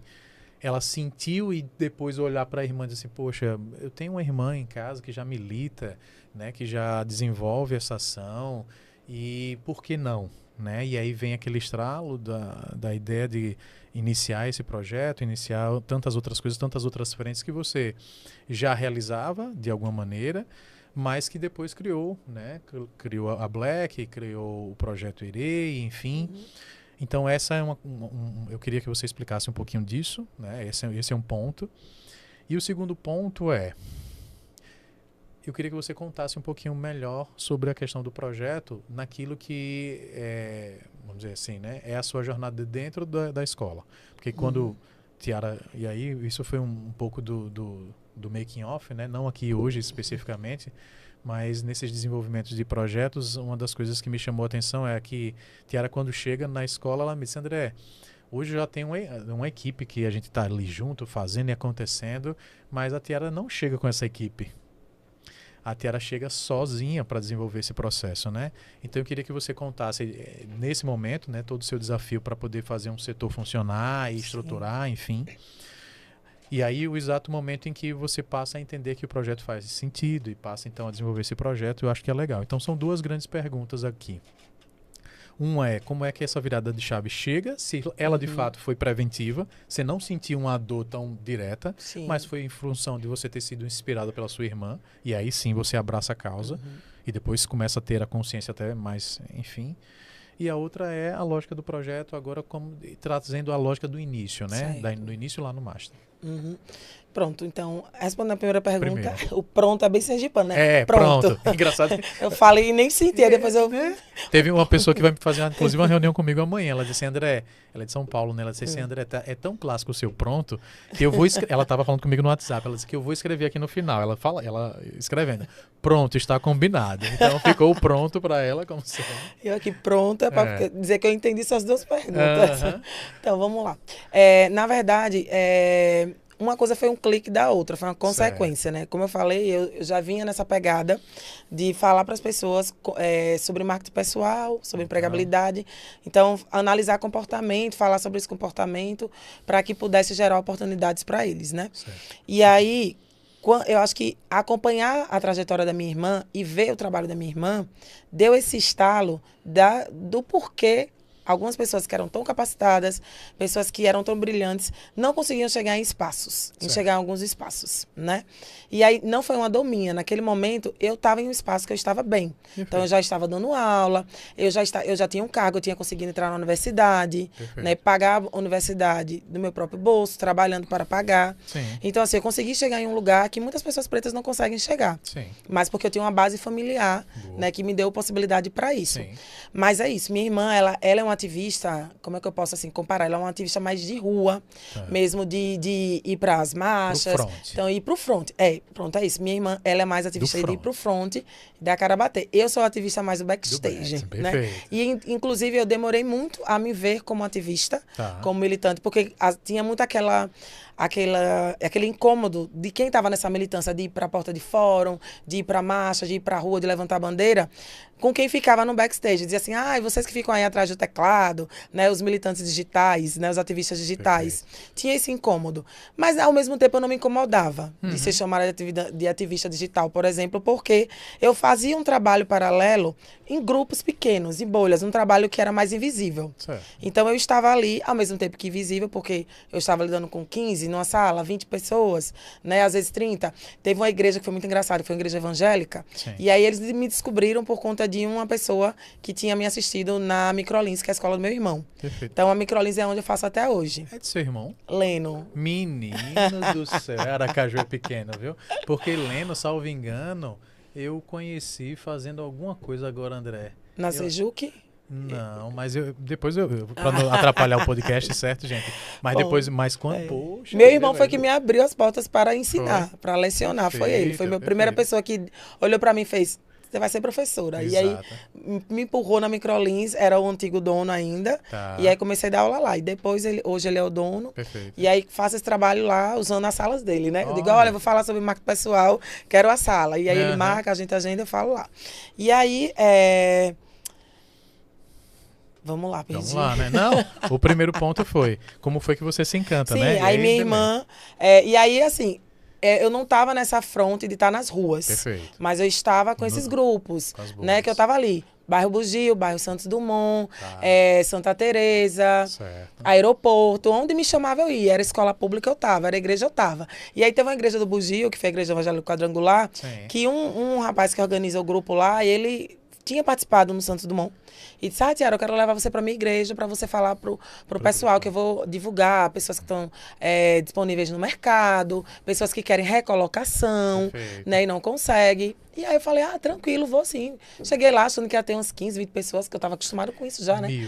ela sentiu e depois olhar para a irmã e dizer assim, poxa, eu tenho uma irmã em casa que já milita, né, que já desenvolve essa ação, e por que não? Né? E aí vem aquele estralo da ideia de iniciar esse projeto, iniciar tantas outras coisas, tantas outras frentes que você já realizava de alguma maneira, mas que depois criou, né? Criou a Black, criou o projeto Irei, enfim. Então essa é eu queria que você explicasse um pouquinho disso, né? Esse é um ponto. E o segundo ponto eu queria que você contasse um pouquinho melhor sobre a questão do projeto naquilo que vamos dizer assim, né, é a sua jornada dentro da escola. Porque quando Tiara, e aí isso foi um pouco do making off, né? Não aqui hoje especificamente, mas nesses desenvolvimentos de projetos, uma das coisas que me chamou a atenção é que Tiara, quando chega na escola, ela me disse: André, hoje já tem uma equipe que a gente está ali junto, fazendo e acontecendo, mas a Tiara não chega com essa equipe. A Tiara chega sozinha para desenvolver esse processo, né? Então eu queria que você contasse, nesse momento, né, todo o seu desafio para poder fazer um setor funcionar e estruturar, enfim. E aí o exato momento em que você passa a entender que o projeto faz sentido e passa então a desenvolver esse projeto, eu acho que é legal. Então são duas grandes perguntas aqui. Uma é, como é que essa virada de chave chega? Se ela de fato foi preventiva, você não sentiu uma dor tão direta, Sim. mas foi em função de você ter sido inspirada pela sua irmã, e aí sim você abraça a causa, e depois começa a ter a consciência até mais, enfim. E a outra é a lógica do projeto, agora como trazendo a lógica do início, né? Do início lá no Master. Pronto, então, respondendo a primeira pergunta, Primeiro. O pronto é bem sergipano, né? Pronto. Engraçado. Eu falei e nem senti, depois eu... Teve uma pessoa que vai fazer, inclusive, uma reunião comigo amanhã. Ela disse: André, ela é de São Paulo, né? Ela disse assim: André, é tão clássico o seu pronto que eu vou ela estava falando comigo no WhatsApp. Ela disse que eu vou escrever aqui no final. Ela escrevendo: pronto, está combinado. Então ficou pronto para ela, como se... Eu aqui pronta para dizer que eu entendi suas duas perguntas. Então, vamos lá. Na verdade, uma coisa foi um clique da outra, foi uma consequência, né? Como eu falei, eu já vinha nessa pegada de falar para as pessoas sobre marketing pessoal, sobre empregabilidade. Então, analisar comportamento, falar sobre esse comportamento para que pudesse gerar oportunidades para eles, né? Certo. E aí, eu acho que acompanhar a trajetória da minha irmã e ver o trabalho da minha irmã deu esse estalo do porquê algumas pessoas que eram tão capacitadas, pessoas que eram tão brilhantes, não conseguiam chegar em espaços, chegar em alguns espaços, né? E aí não foi uma dor minha. Naquele momento, eu estava em um espaço que eu estava bem. Perfeito. Então, eu já estava dando aula, eu já tinha um cargo, eu tinha conseguido entrar na universidade, né? Pagar a universidade do meu próprio bolso, trabalhando para pagar. Sim. Então, assim, eu consegui chegar em um lugar que muitas pessoas pretas não conseguem chegar. Sim. Mas porque eu tinha uma base familiar, né, que me deu possibilidade para isso. Sim. Mas é isso. Minha irmã, ela é uma ativista, como é que eu posso assim comparar? Ela é uma ativista mais de rua, mesmo de ir para as marchas. Pro front. Então, ir pro front. Pronto, é isso. Minha irmã, ela é mais ativista de ir pro front, dar a cara a bater. Eu sou ativista mais do backstage, né? E, inclusive, eu demorei muito a me ver como ativista, como militante, porque tinha muito aquele incômodo de quem estava nessa militância, de ir para a porta de fórum, de ir para a marcha, de ir para a rua, de levantar a bandeira, com quem ficava no backstage. Dizia assim, vocês que ficam aí atrás do teclado, né, os militantes digitais, né, os ativistas digitais. Perfeito. Tinha esse incômodo. Mas, ao mesmo tempo, eu não me incomodava de ser chamada de ativista digital, por exemplo, porque eu fazia um trabalho paralelo em grupos pequenos, em bolhas, um trabalho que era mais invisível. Certo. Então, eu estava ali, ao mesmo tempo que invisível, porque eu estava lidando com 15 numa sala, 20 pessoas, né, às vezes 30. Teve uma igreja que foi muito engraçada, foi uma igreja evangélica. Sim. E aí eles me descobriram por conta de uma pessoa que tinha me assistido na Microlins, que é a escola do meu irmão. Perfeito. Então a Microlins é onde eu faço até hoje. É de seu irmão? Leno. Menino do céu, Aracaju é pequeno, viu? Porque Leno, salvo engano, eu conheci fazendo alguma coisa agora, André. Na Sejuc? Não, mas depois para não atrapalhar o podcast, certo, gente? Mas bom, depois, poxa... Meu irmão foi que me abriu as portas para ensinar, para lecionar, foi ele. Foi a primeira pessoa que olhou para mim e fez, você vai ser professora. Exato. E aí me empurrou na Microlins, era o antigo dono ainda, e aí comecei a dar aula lá. E depois, hoje ele é o dono, e aí faço esse trabalho lá, usando as salas dele, né? Eu digo, olha, eu vou falar sobre marketing pessoal, quero a sala. E aí ele marca, a gente agenda, eu falo lá. E aí, vamos lá, perdi. Vamos lá, né? Não, o primeiro ponto foi, como foi que você se encanta, sim, né? Sim, aí minha irmã, e aí assim, eu não estava nessa fronte de estar nas ruas. Perfeito. Mas eu estava com esses grupos, né? Que eu estava ali. Bairro Bugio, bairro Santos Dumont, Santa Teresa, Aeroporto, onde me chamava eu ia. Era escola pública eu estava, era igreja eu estava. E aí teve uma igreja do Bugio, que foi a Igreja Evangélica Quadrangular, que um rapaz que organiza o grupo lá, ele tinha participado no Santos Dumont. E disse, Tiara, eu quero levar você para minha igreja para você falar pro pessoal que eu vou divulgar, pessoas que estão disponíveis no mercado, pessoas que querem recolocação, né, e não conseguem. E aí eu falei, tranquilo, vou sim. Cheguei lá achando que ia ter uns 15, 20 pessoas, que eu estava acostumado com isso já, né?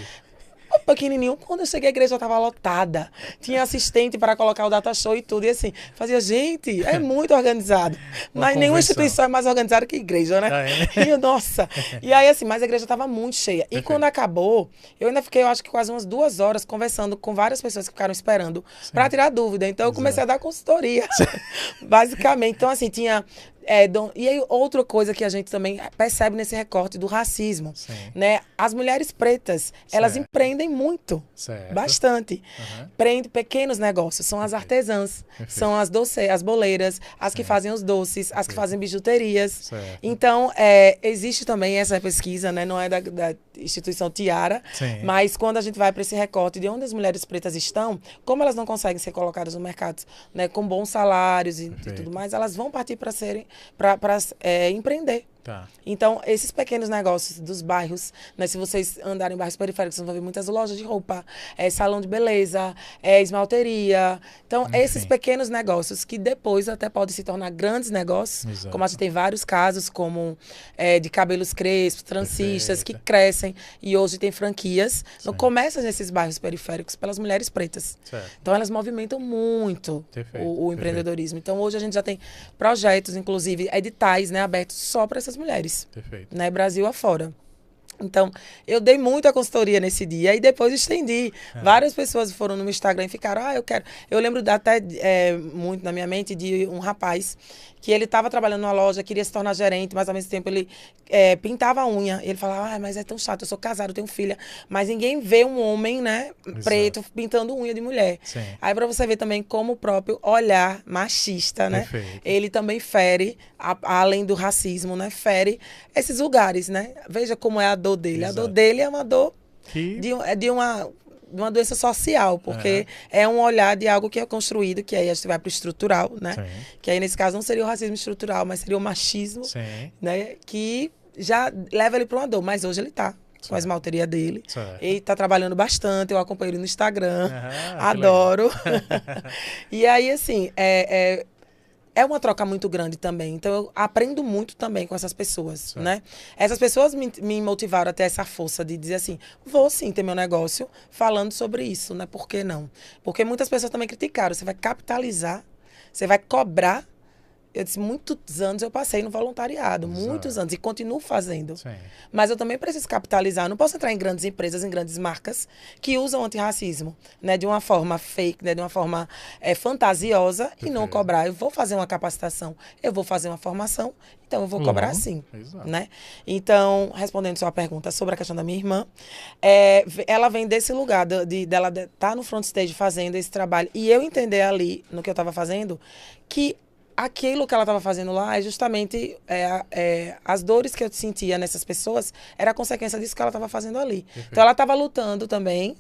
pequenininho. Quando eu cheguei, a igreja já estava lotada. Tinha assistente para colocar o data show e tudo. E assim, fazia, gente, é muito organizado. Mas nenhuma instituição é mais organizada que a igreja, né? E eu, nossa. E aí, assim, mas a igreja estava muito cheia. E quando acabou, eu ainda fiquei, eu acho que quase umas 2 horas conversando com várias pessoas que ficaram esperando para tirar dúvida. Então, eu comecei a dar consultoria, basicamente. Então, assim, tinha... e aí, outra coisa que a gente também percebe nesse recorte do racismo, né? As mulheres pretas, elas empreendem muito, bastante. Empreendem pequenos negócios, são as artesãs, são as as boleiras, as que fazem os doces, as que fazem bijuterias. Então, existe também essa pesquisa, né? Não é da instituição Tiara, mas quando a gente vai para esse recorte de onde as mulheres pretas estão, como elas não conseguem ser colocadas no mercado, né, com bons salários e tudo mais, elas vão partir para serem para empreender. Tá. Então, esses pequenos negócios dos bairros, né, se vocês andarem em bairros periféricos, vocês vão ver muitas lojas de roupa, salão de beleza, esmalteria. Então, esses pequenos negócios que depois até podem se tornar grandes negócios, como a gente tem vários casos, como de cabelos crespos, transistas, que crescem e hoje tem franquias. Então, começa nesses bairros periféricos pelas mulheres pretas. Então, elas movimentam muito o empreendedorismo. Então, hoje a gente já tem projetos, inclusive editais, né, abertos só para essas mulheres, né, Brasil afora. Então, eu dei muita consultoria nesse dia e depois estendi. Várias pessoas foram no meu Instagram e ficaram, eu quero... Eu lembro até muito na minha mente de um rapaz que ele estava trabalhando numa loja, queria se tornar gerente, mas ao mesmo tempo ele pintava a unha. E ele falava, mas é tão chato, eu sou casado, eu tenho filha. Mas ninguém vê um homem, né, preto, pintando unha de mulher. Aí para você ver também como o próprio olhar machista, né, ele também fere, além do racismo, né, fere esses lugares, né. Veja como é a dor dele. A dor dele é uma dor de uma doença social, porque é um olhar de algo que é construído, que aí a gente vai para o estrutural, né? Que aí, nesse caso, não seria o racismo estrutural, mas seria o machismo, né? Que já leva ele para uma dor. Mas hoje ele está com a esmalteria dele. Ele está trabalhando bastante, eu acompanho ele no Instagram, adoro. E aí, assim, é uma troca muito grande também. Então, eu aprendo muito também com essas pessoas, né? Essas pessoas me motivaram a ter essa força de dizer assim, vou sim ter meu negócio falando sobre isso, né? Por que não? Porque muitas pessoas também criticaram. Você vai capitalizar, você vai cobrar. Eu disse, muitos anos eu passei no voluntariado, muitos anos, e continuo fazendo. Mas eu também preciso capitalizar. Eu não posso entrar em grandes empresas, em grandes marcas que usam antirracismo, né, de uma forma fake, né, de uma forma fantasiosa e não cobrar. Eu vou fazer uma capacitação, eu vou fazer uma formação, então eu vou cobrar sim. Né? Então, respondendo sua pergunta sobre a questão da minha irmã, ela vem desse lugar, dela estar no front stage fazendo esse trabalho, e eu entender ali, no que eu estava fazendo, que aquilo que ela estava fazendo lá é justamente as dores que eu sentia nessas pessoas era a consequência disso que ela estava fazendo ali. Então, ela estava lutando também,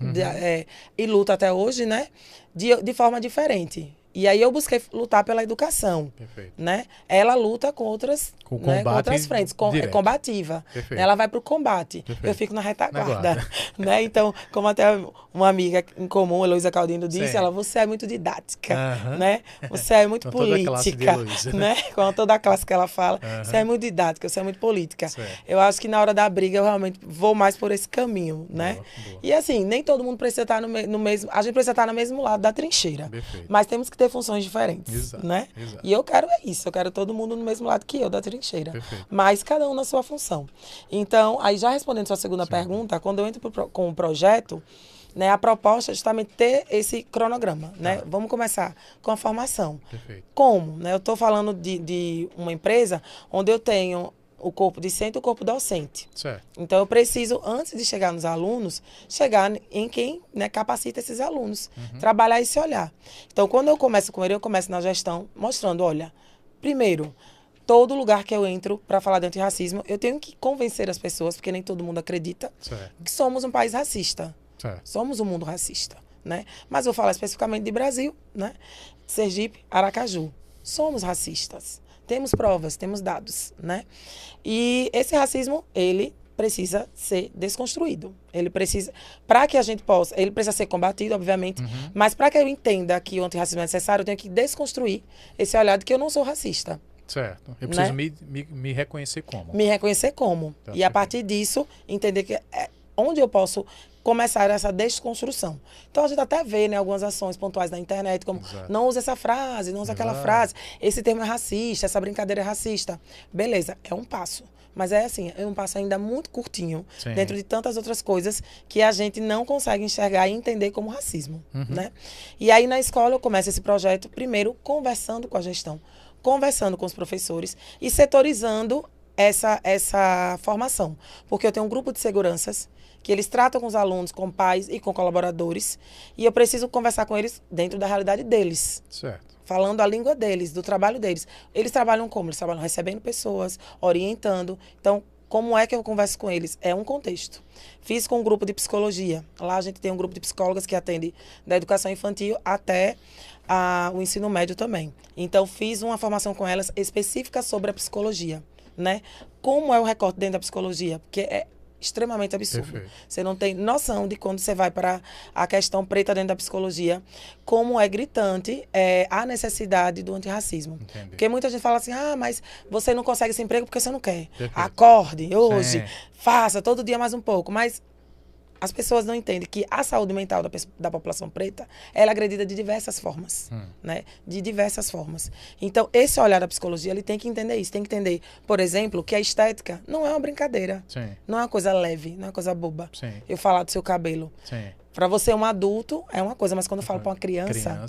e luta até hoje, né? De forma diferente. E aí eu busquei lutar pela educação, né? Ela luta com outras frentes, combativa. Ela vai para o combate. Eu fico na retaguarda, né? Então, como até uma amiga em comum, Heloísa Caldino, disse, você é muito didática, né? Você é muito política, né? Com toda a classe que ela fala, você é muito didática, você é muito política. Eu acho que na hora da briga eu realmente vou mais por esse caminho, né? E assim, nem todo mundo precisa estar no mesmo... A gente precisa estar no mesmo lado da trincheira. Mas temos que ter funções diferentes, né? E eu quero isso, eu quero todo mundo no mesmo lado que eu, da trincheira. Mas cada um na sua função. Então, aí já respondendo sua segunda pergunta, quando eu entro com o projeto, né, a proposta é justamente ter esse cronograma, né? Vamos começar com a formação. Como? Né? Eu estou falando de uma empresa onde eu tenho o corpo discente e o corpo docente. Então, eu preciso, antes de chegar nos alunos, chegar em quem, né, capacita esses alunos. Trabalhar esse olhar. Então, quando eu começo com ele, eu começo na gestão mostrando, olha, primeiro, todo lugar que eu entro para falar de antirracismo, eu tenho que convencer as pessoas, porque nem todo mundo acredita, que somos um país racista. Somos um mundo racista, né? Mas eu falo especificamente de Brasil, né? Sergipe, Aracaju. Somos racistas. Temos provas, temos dados, né? E esse racismo, ele precisa ser desconstruído. Ele precisa, para que a gente possa, ele precisa ser combatido, obviamente, mas para que eu entenda que o antirracismo é necessário, eu tenho que desconstruir esse olhar de que eu não sou racista. Eu preciso me reconhecer como. Me reconhecer como. E a partir disso, entender que onde eu posso começar essa desconstrução. Então, a gente até vê, né, algumas ações pontuais na internet, como não use essa frase, não use aquela frase, esse termo é racista, essa brincadeira é racista. Beleza, é um passo. Mas é assim, é um passo ainda muito curtinho, dentro de tantas outras coisas que a gente não consegue enxergar e entender como racismo, né? E aí, na escola, eu começo esse projeto, primeiro, conversando com a gestão, conversando com os professores e setorizando essa formação. Porque eu tenho um grupo de seguranças que eles tratam com os alunos, com pais e com colaboradores, e eu preciso conversar com eles dentro da realidade deles. Certo. Falando a língua deles, do trabalho deles. Eles trabalham como? Eles trabalham recebendo pessoas, orientando. Então, como é que eu converso com eles? É um contexto. Fiz com um grupo de psicologia. Lá a gente tem um grupo de psicólogas que atende da educação infantil até o ensino médio também. Então, fiz uma formação com elas específica sobre a psicologia, né? Como é o recorte dentro da psicologia? Porque é extremamente absurdo. Perfeito. Você não tem noção de quando você vai para a questão preta dentro da psicologia, como é gritante a necessidade do antirracismo. Entendi. Porque muita gente fala assim, mas você não consegue esse emprego porque você não quer. Perfeito. Acorde hoje, faça todo dia mais um pouco. Mas as pessoas não entendem que a saúde mental da população preta, ela é agredida de diversas formas, né? De diversas formas. Então, esse olhar da psicologia, ele tem que entender isso. Tem que entender, por exemplo, que a estética não é uma brincadeira. Sim. Não é uma coisa leve, não é uma coisa boba. Sim. Eu falar do seu cabelo. Para você, um adulto, é uma coisa, mas quando eu falo para uma criança,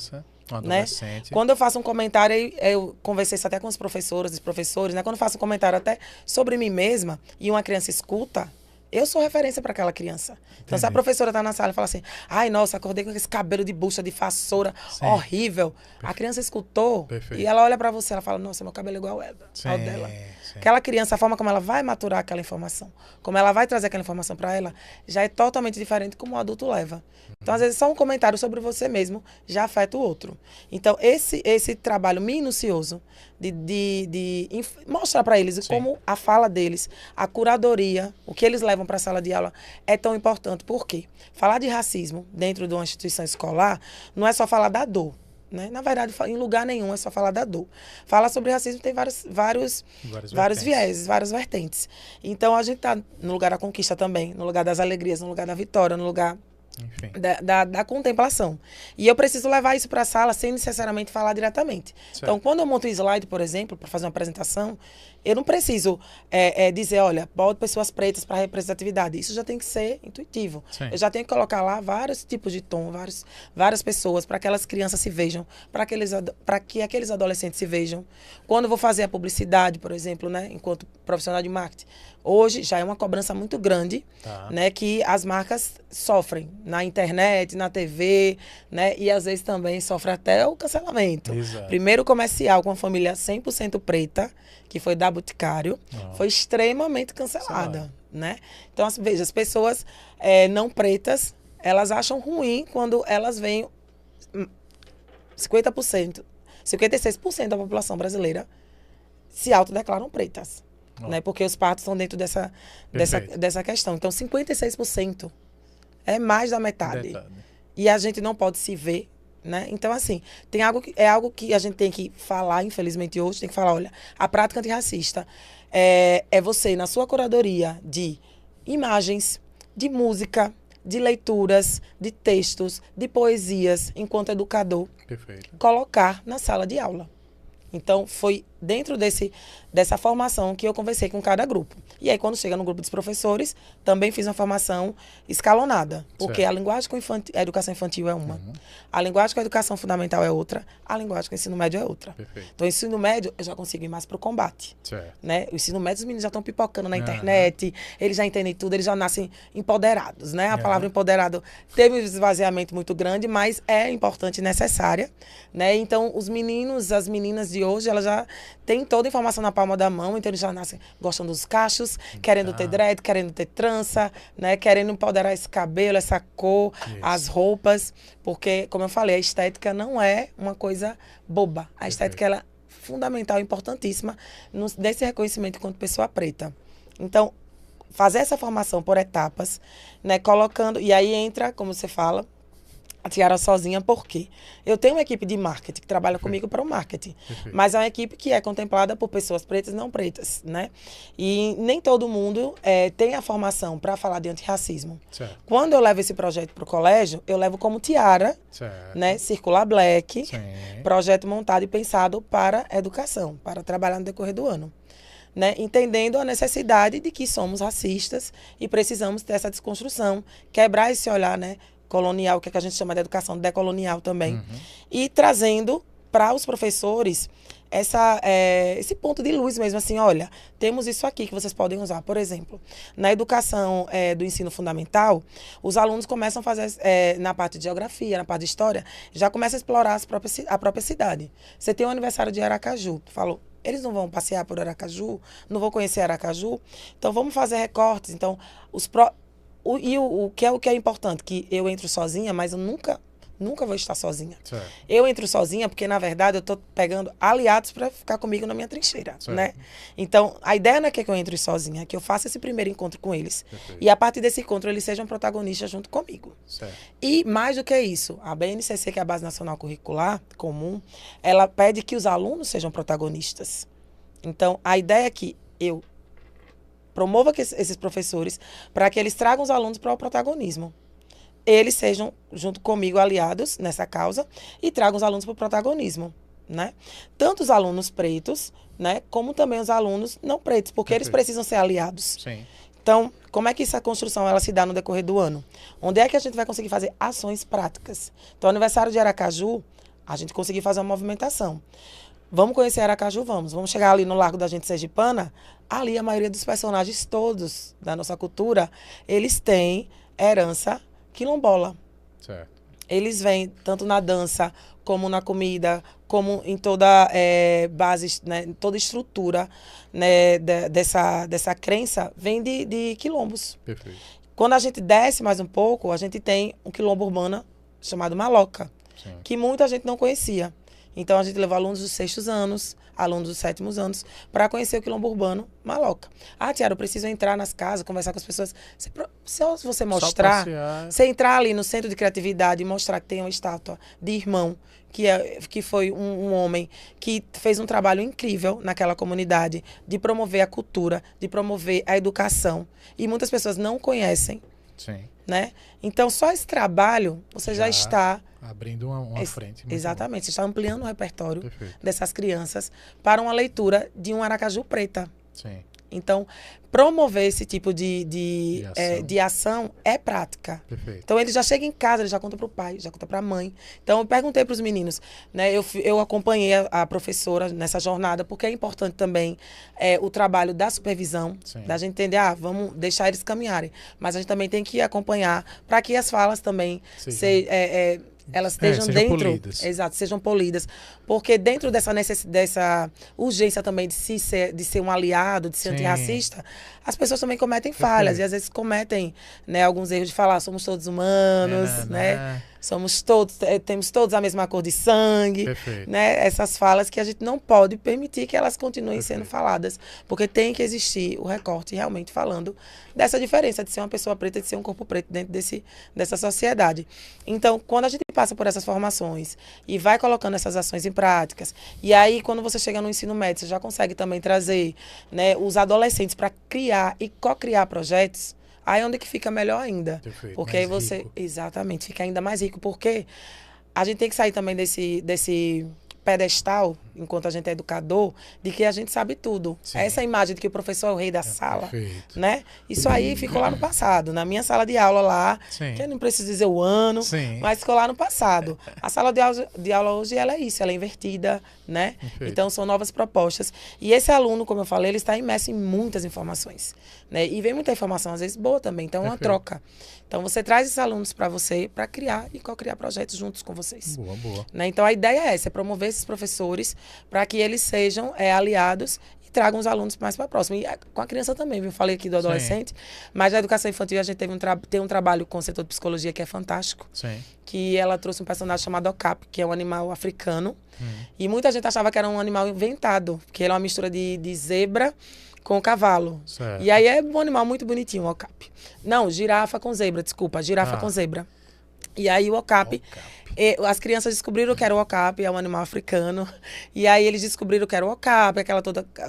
um adolescente. Né? Quando eu faço um comentário, eu conversei isso até com os professoras e professores, né? Quando eu faço um comentário até sobre mim mesma e uma criança escuta, eu sou referência para aquela criança. Então, se a professora está na sala e fala assim, ai, nossa, acordei com esse cabelo de bucha, de vassoura, horrível. Perfeito. A criança escutou. Perfeito. E ela olha para você, ela fala, nossa, meu cabelo é igual ao dela. Sim. Aquela criança, a forma como ela vai maturar aquela informação, como ela vai trazer aquela informação para ela, já é totalmente diferente como o adulto leva. Então, às vezes, só um comentário sobre você mesmo já afeta o outro. Então, esse trabalho minucioso de mostrar para eles como a fala deles, a curadoria, o que eles levam para a sala de aula é tão importante. Por quê? Falar de racismo dentro de uma instituição escolar não é só falar da dor. Né? Na verdade, em lugar nenhum é só falar da dor. Falar sobre racismo tem vários vieses, várias vertentes. Então, a gente está no lugar da conquista também, no lugar das alegrias, no lugar da vitória, no lugar da contemplação. E eu preciso levar isso para a sala sem necessariamente falar diretamente. Certo. Então, quando eu monto um slide, por exemplo, para fazer uma apresentação, eu não preciso dizer, olha, bote pessoas pretas para representatividade. Isso já tem que ser intuitivo. Sim. Eu já tenho que colocar lá vários tipos de tom, várias pessoas, para que aquelas crianças se vejam, para que aqueles adolescentes se vejam. Quando eu vou fazer a publicidade, por exemplo, né, enquanto profissional de marketing, hoje já é uma cobrança muito grande, né, que as marcas sofrem na internet, na TV, né, e às vezes também sofrem até o cancelamento. Exato. Primeiro comercial com uma família 100% preta, que foi da Boticário, foi extremamente cancelada, né? Então, veja, as pessoas não pretas, elas acham ruim quando elas veem 50%, 56% da população brasileira se autodeclaram pretas. Né? Porque os partos estão dentro dessa questão. Então, 56% é mais da metade. E a gente não pode se ver, né? Então, assim, é algo que a gente tem que falar, infelizmente, hoje, tem que falar, olha, a prática antirracista é você, na sua curadoria de imagens, de música, de leituras, de textos, de poesias, enquanto educador, colocar na sala de aula. Então, foi dentro dessa formação que eu conversei com cada grupo. E aí, quando chega no grupo dos professores, também fiz uma formação escalonada. Porque a linguagem com a educação infantil é uma. A linguagem com a educação fundamental é outra. A linguagem com o ensino médio é outra. Perfeito. Então, o ensino médio, eu já consigo ir mais para o combate. Né? O ensino médio, os meninos já estão pipocando na internet, eles já entendem tudo, eles já nascem empoderados. Né? A palavra empoderado teve um esvaziamento muito grande, mas é importante e necessária. Né? Então, os meninos, as meninas de hoje, elas já têm toda a informação na palma da mão, então eles já nascem gostando dos cachos, querendo ter dread, querendo ter trança, né? Querendo empoderar esse cabelo, essa cor, as roupas, porque, como eu falei, a estética não é uma coisa boba. A estética ela é fundamental, importantíssima nesse reconhecimento enquanto pessoa preta. Então, fazer essa formação por etapas, né? Colocando, e aí entra, como você fala, a Tiara sozinha, por quê? Eu tenho uma equipe de marketing que trabalha comigo para o marketing, mas é uma equipe que é contemplada por pessoas pretas e não pretas, né? E nem todo mundo tem a formação para falar de antirracismo. Certo. Quando eu levo esse projeto para o colégio, eu levo como Tiara, né? Circular Black, projeto montado e pensado para educação, para trabalhar no decorrer do ano. Né, entendendo a necessidade de que somos racistas e precisamos ter essa desconstrução, quebrar esse olhar, né, colonial, que é que a gente chama de educação decolonial também, e trazendo para os professores esse ponto de luz mesmo, assim, olha, temos isso aqui que vocês podem usar. Por exemplo, na educação do ensino fundamental, os alunos começam a fazer, na parte de geografia, na parte de história, já começam a explorar a própria cidade. Você tem o aniversário de Aracaju, tu falou, eles não vão passear por Aracaju, não vão conhecer Aracaju, então vamos fazer recortes. Então, o que é importante, que eu entro sozinha, mas eu nunca vou estar sozinha. Certo. Eu entro sozinha porque, na verdade, eu estou pegando aliados para ficar comigo na minha trincheira, né? Então, a ideia não é que eu entre sozinha, é que eu faça esse primeiro encontro com eles. Perfeito. E, a partir desse encontro, eles sejam protagonistas junto comigo. Certo. E, mais do que isso, a BNCC, que é a Base Nacional Curricular Comum, ela pede que os alunos sejam protagonistas. Então, a ideia é que eu promova esses professores para que eles tragam os alunos para o protagonismo. Eles sejam, junto comigo, aliados nessa causa e tragam os alunos para o protagonismo, né? Tanto os alunos pretos, né, como também os alunos não pretos, porque eles precisam ser aliados. Sim. Então, como é que essa construção ela se dá no decorrer do ano? Onde é que a gente vai conseguir fazer ações práticas? Então, aniversário de Aracaju, a gente conseguiu fazer uma movimentação. Vamos conhecer Aracaju, vamos chegar ali no Largo da Gente Sergipana, ali a maioria dos personagens todos da nossa cultura, eles têm herança quilombola. Certo. Eles vêm tanto na dança, como na comida, como em toda base, né, toda estrutura, né, dessa crença, vem de quilombos. Perfeito. Quando a gente desce mais um pouco, a gente tem um quilombo urbano chamado Maloca, sim, que muita gente não conhecia. Então, a gente levou alunos dos 6º anos, alunos dos 7º anos, para conhecer o quilombo urbano Maloca. Ah, Tiara, eu preciso entrar nas casas, conversar com as pessoas. Se você mostrar, você entrar ali no centro de criatividade e mostrar que tem uma estátua de irmão, que foi um homem que fez um trabalho incrível naquela comunidade, de promover a cultura, de promover a educação. E muitas pessoas não conhecem. Sim. Né? Então, só esse trabalho, você já está abrindo uma frente. Exatamente, você está ampliando o repertório dessas crianças para uma leitura de um Aracaju preta. Sim. Então, promover esse tipo de ação é prática. Perfeito. Então, ele já chega em casa, ele já conta para o pai, já conta para a mãe. Então, eu perguntei para os meninos, né? Eu acompanhei a professora nessa jornada, porque é importante também o trabalho da supervisão, da gente entender, vamos deixar eles caminharem. Mas a gente também tem que acompanhar para que as falas também elas estejam dentro, polidas. Exato, sejam polidas, porque dentro dessa urgência também de ser um aliado, de ser antirracista, as pessoas também cometem falhas e às vezes cometem, né, alguns erros de falar somos todos humanos, né? Somos todos, temos todos a mesma cor de sangue, né? Essas falas que a gente não pode permitir que elas continuem sendo faladas, porque tem que existir o recorte realmente falando dessa diferença de ser uma pessoa preta e de ser um corpo preto dentro dessa sociedade. Então, quando a gente passa por essas formações e vai colocando essas ações em práticas, e aí quando você chega no ensino médio, você já consegue também trazer, né, os adolescentes para criar e co-criar projetos. Aí é onde que fica melhor ainda. Perfeito. Porque aí você, rico. Exatamente, fica ainda mais rico. Porque a gente tem que sair também desse pedestal, enquanto a gente é educador, de que a gente sabe tudo. Sim. Essa imagem de que o professor é o rei da sala, né? Isso aí ficou lá no passado. Na minha sala de aula lá, sim, que eu não preciso dizer o ano, sim, mas ficou lá no passado. A sala de aula hoje, ela é isso, ela é invertida, né? Perfeito. Então, são novas propostas. E esse aluno, como eu falei, ele está imerso em muitas informações, né? E vem muita informação, às vezes, boa também. Então, é uma troca. Então, você traz esses alunos para você, para criar e co-criar projetos juntos com vocês. Boa, boa. Né? Então, a ideia é essa, é promover esses professores para que eles sejam aliados e tragam os alunos mais para próximo. E com a criança também, viu? Eu falei aqui do adolescente, sim, mas na educação infantil a gente tem um trabalho com o setor de psicologia que é fantástico. Sim. Que ela trouxe um personagem chamado Okapi, que é um animal africano. E muita gente achava que era um animal inventado, porque ele é uma mistura de zebra com cavalo. Certo. E aí é um animal muito bonitinho, o Okapi. Não, girafa com zebra, desculpa, girafa com zebra. E aí o okapi, Okapi. as crianças descobriram que era o okapi, é um animal africano. E aí eles descobriram que era o okapi,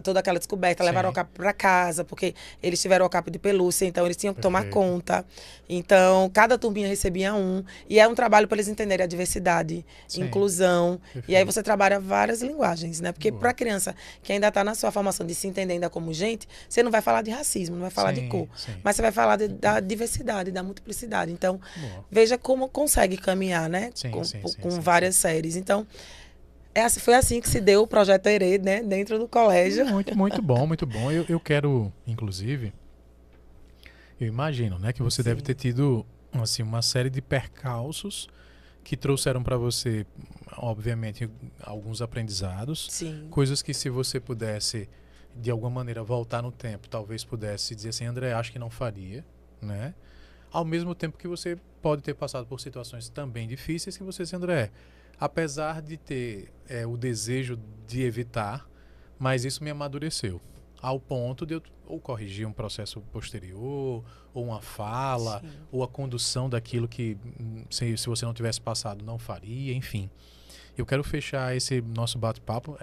toda aquela descoberta, levaram o Sim. okapi para casa, porque eles tiveram o okapi de pelúcia, então eles tinham que tomar Perfeito. conta. Então, cada turminha recebia um. E é um trabalho para eles entenderem a diversidade, Sim. inclusão. E aí Perfeito. você trabalha várias linguagens, né? Porque Boa. para a criança que ainda está na sua formação de se entender ainda como gente, você não vai falar de racismo, não vai falar de Sim, cor. sim. Mas você vai falar da diversidade, da multiplicidade. Então, Boa. veja como consegue caminhar, né? Sim, com sim, sim, com sim, várias séries. Então, foi assim que se deu o Projeto Herê, né? Dentro do colégio. Muito, muito bom, muito bom. Eu quero, inclusive, eu imagino, né, que você deve Sim. ter tido assim uma série de percalços que trouxeram para você, obviamente, alguns aprendizados, Sim. coisas que se você pudesse de alguma maneira voltar no tempo, talvez pudesse dizer assim, André, acho que não faria, né? Ao mesmo tempo que você pode ter passado por situações também difíceis que você, André, apesar de ter o desejo de evitar, mas isso me amadureceu ao ponto de eu ou corrigir um processo posterior, ou uma fala, Sim. ou a condução daquilo que se você não tivesse passado não faria, enfim. Eu quero fechar esse nosso bate-papo.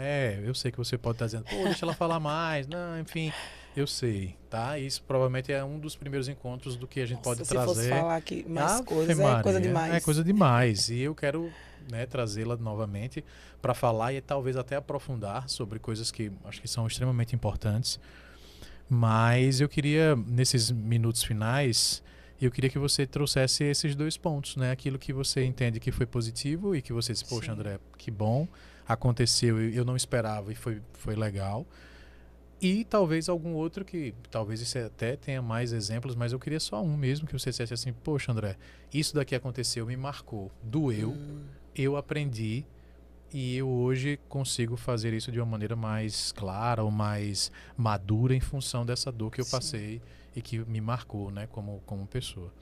Eu sei que você pode estar dizendo, pô, deixa ela falar mais. Não, enfim, eu sei, tá? Isso provavelmente é um dos primeiros encontros do que a gente pode Se fosse trazer. falar aqui mais Ave coisas, é coisa Maria, demais. é coisa demais. E eu quero, né, trazê-la novamente para falar e talvez até aprofundar sobre coisas que acho que são extremamente importantes. Mas eu queria, nesses minutos finais, eu queria que você trouxesse esses dois pontos, né? Aquilo que você entende que foi positivo e que você disse, poxa, Sim. André, que bom, aconteceu, eu não esperava e foi legal. E talvez algum outro que, talvez isso até tenha mais exemplos, mas eu queria só um mesmo, que você dissesse assim, poxa, André, isso daqui aconteceu, me marcou, doeu, eu aprendi e eu hoje consigo fazer isso de uma maneira mais clara ou mais madura em função dessa dor que eu Sim. passei e que me marcou, né, como pessoa.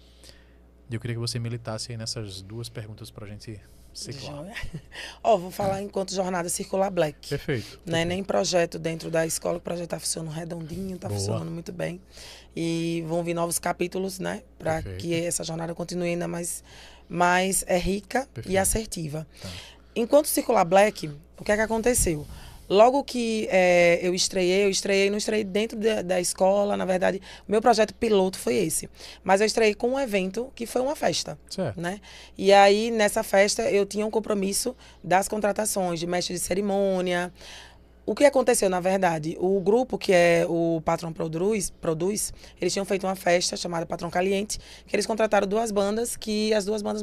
E eu queria que você militasse aí nessas duas perguntas pra gente ser claro. Joia. Ó, vou falar enquanto jornada circular Black. Perfeito. Né? Nem projeto dentro da escola, o projeto tá funcionando redondinho, tá Boa. funcionando muito bem. E vão vir novos capítulos, né? Para Perfeito. que essa jornada continue ainda mais rica Perfeito. e assertiva. Tá. Enquanto circular Black, o que é que aconteceu? Logo que eu não estreiei dentro da escola, na verdade, o meu projeto piloto foi esse. Mas eu estreiei com um evento que foi uma festa, Certo. né? E aí, nessa festa, eu tinha um compromisso das contratações de mestre de cerimônia. O que aconteceu, na verdade, o grupo que é o Patrão Produz, eles tinham feito uma festa chamada Patrão Caliente, que eles contrataram duas bandas, que as duas bandas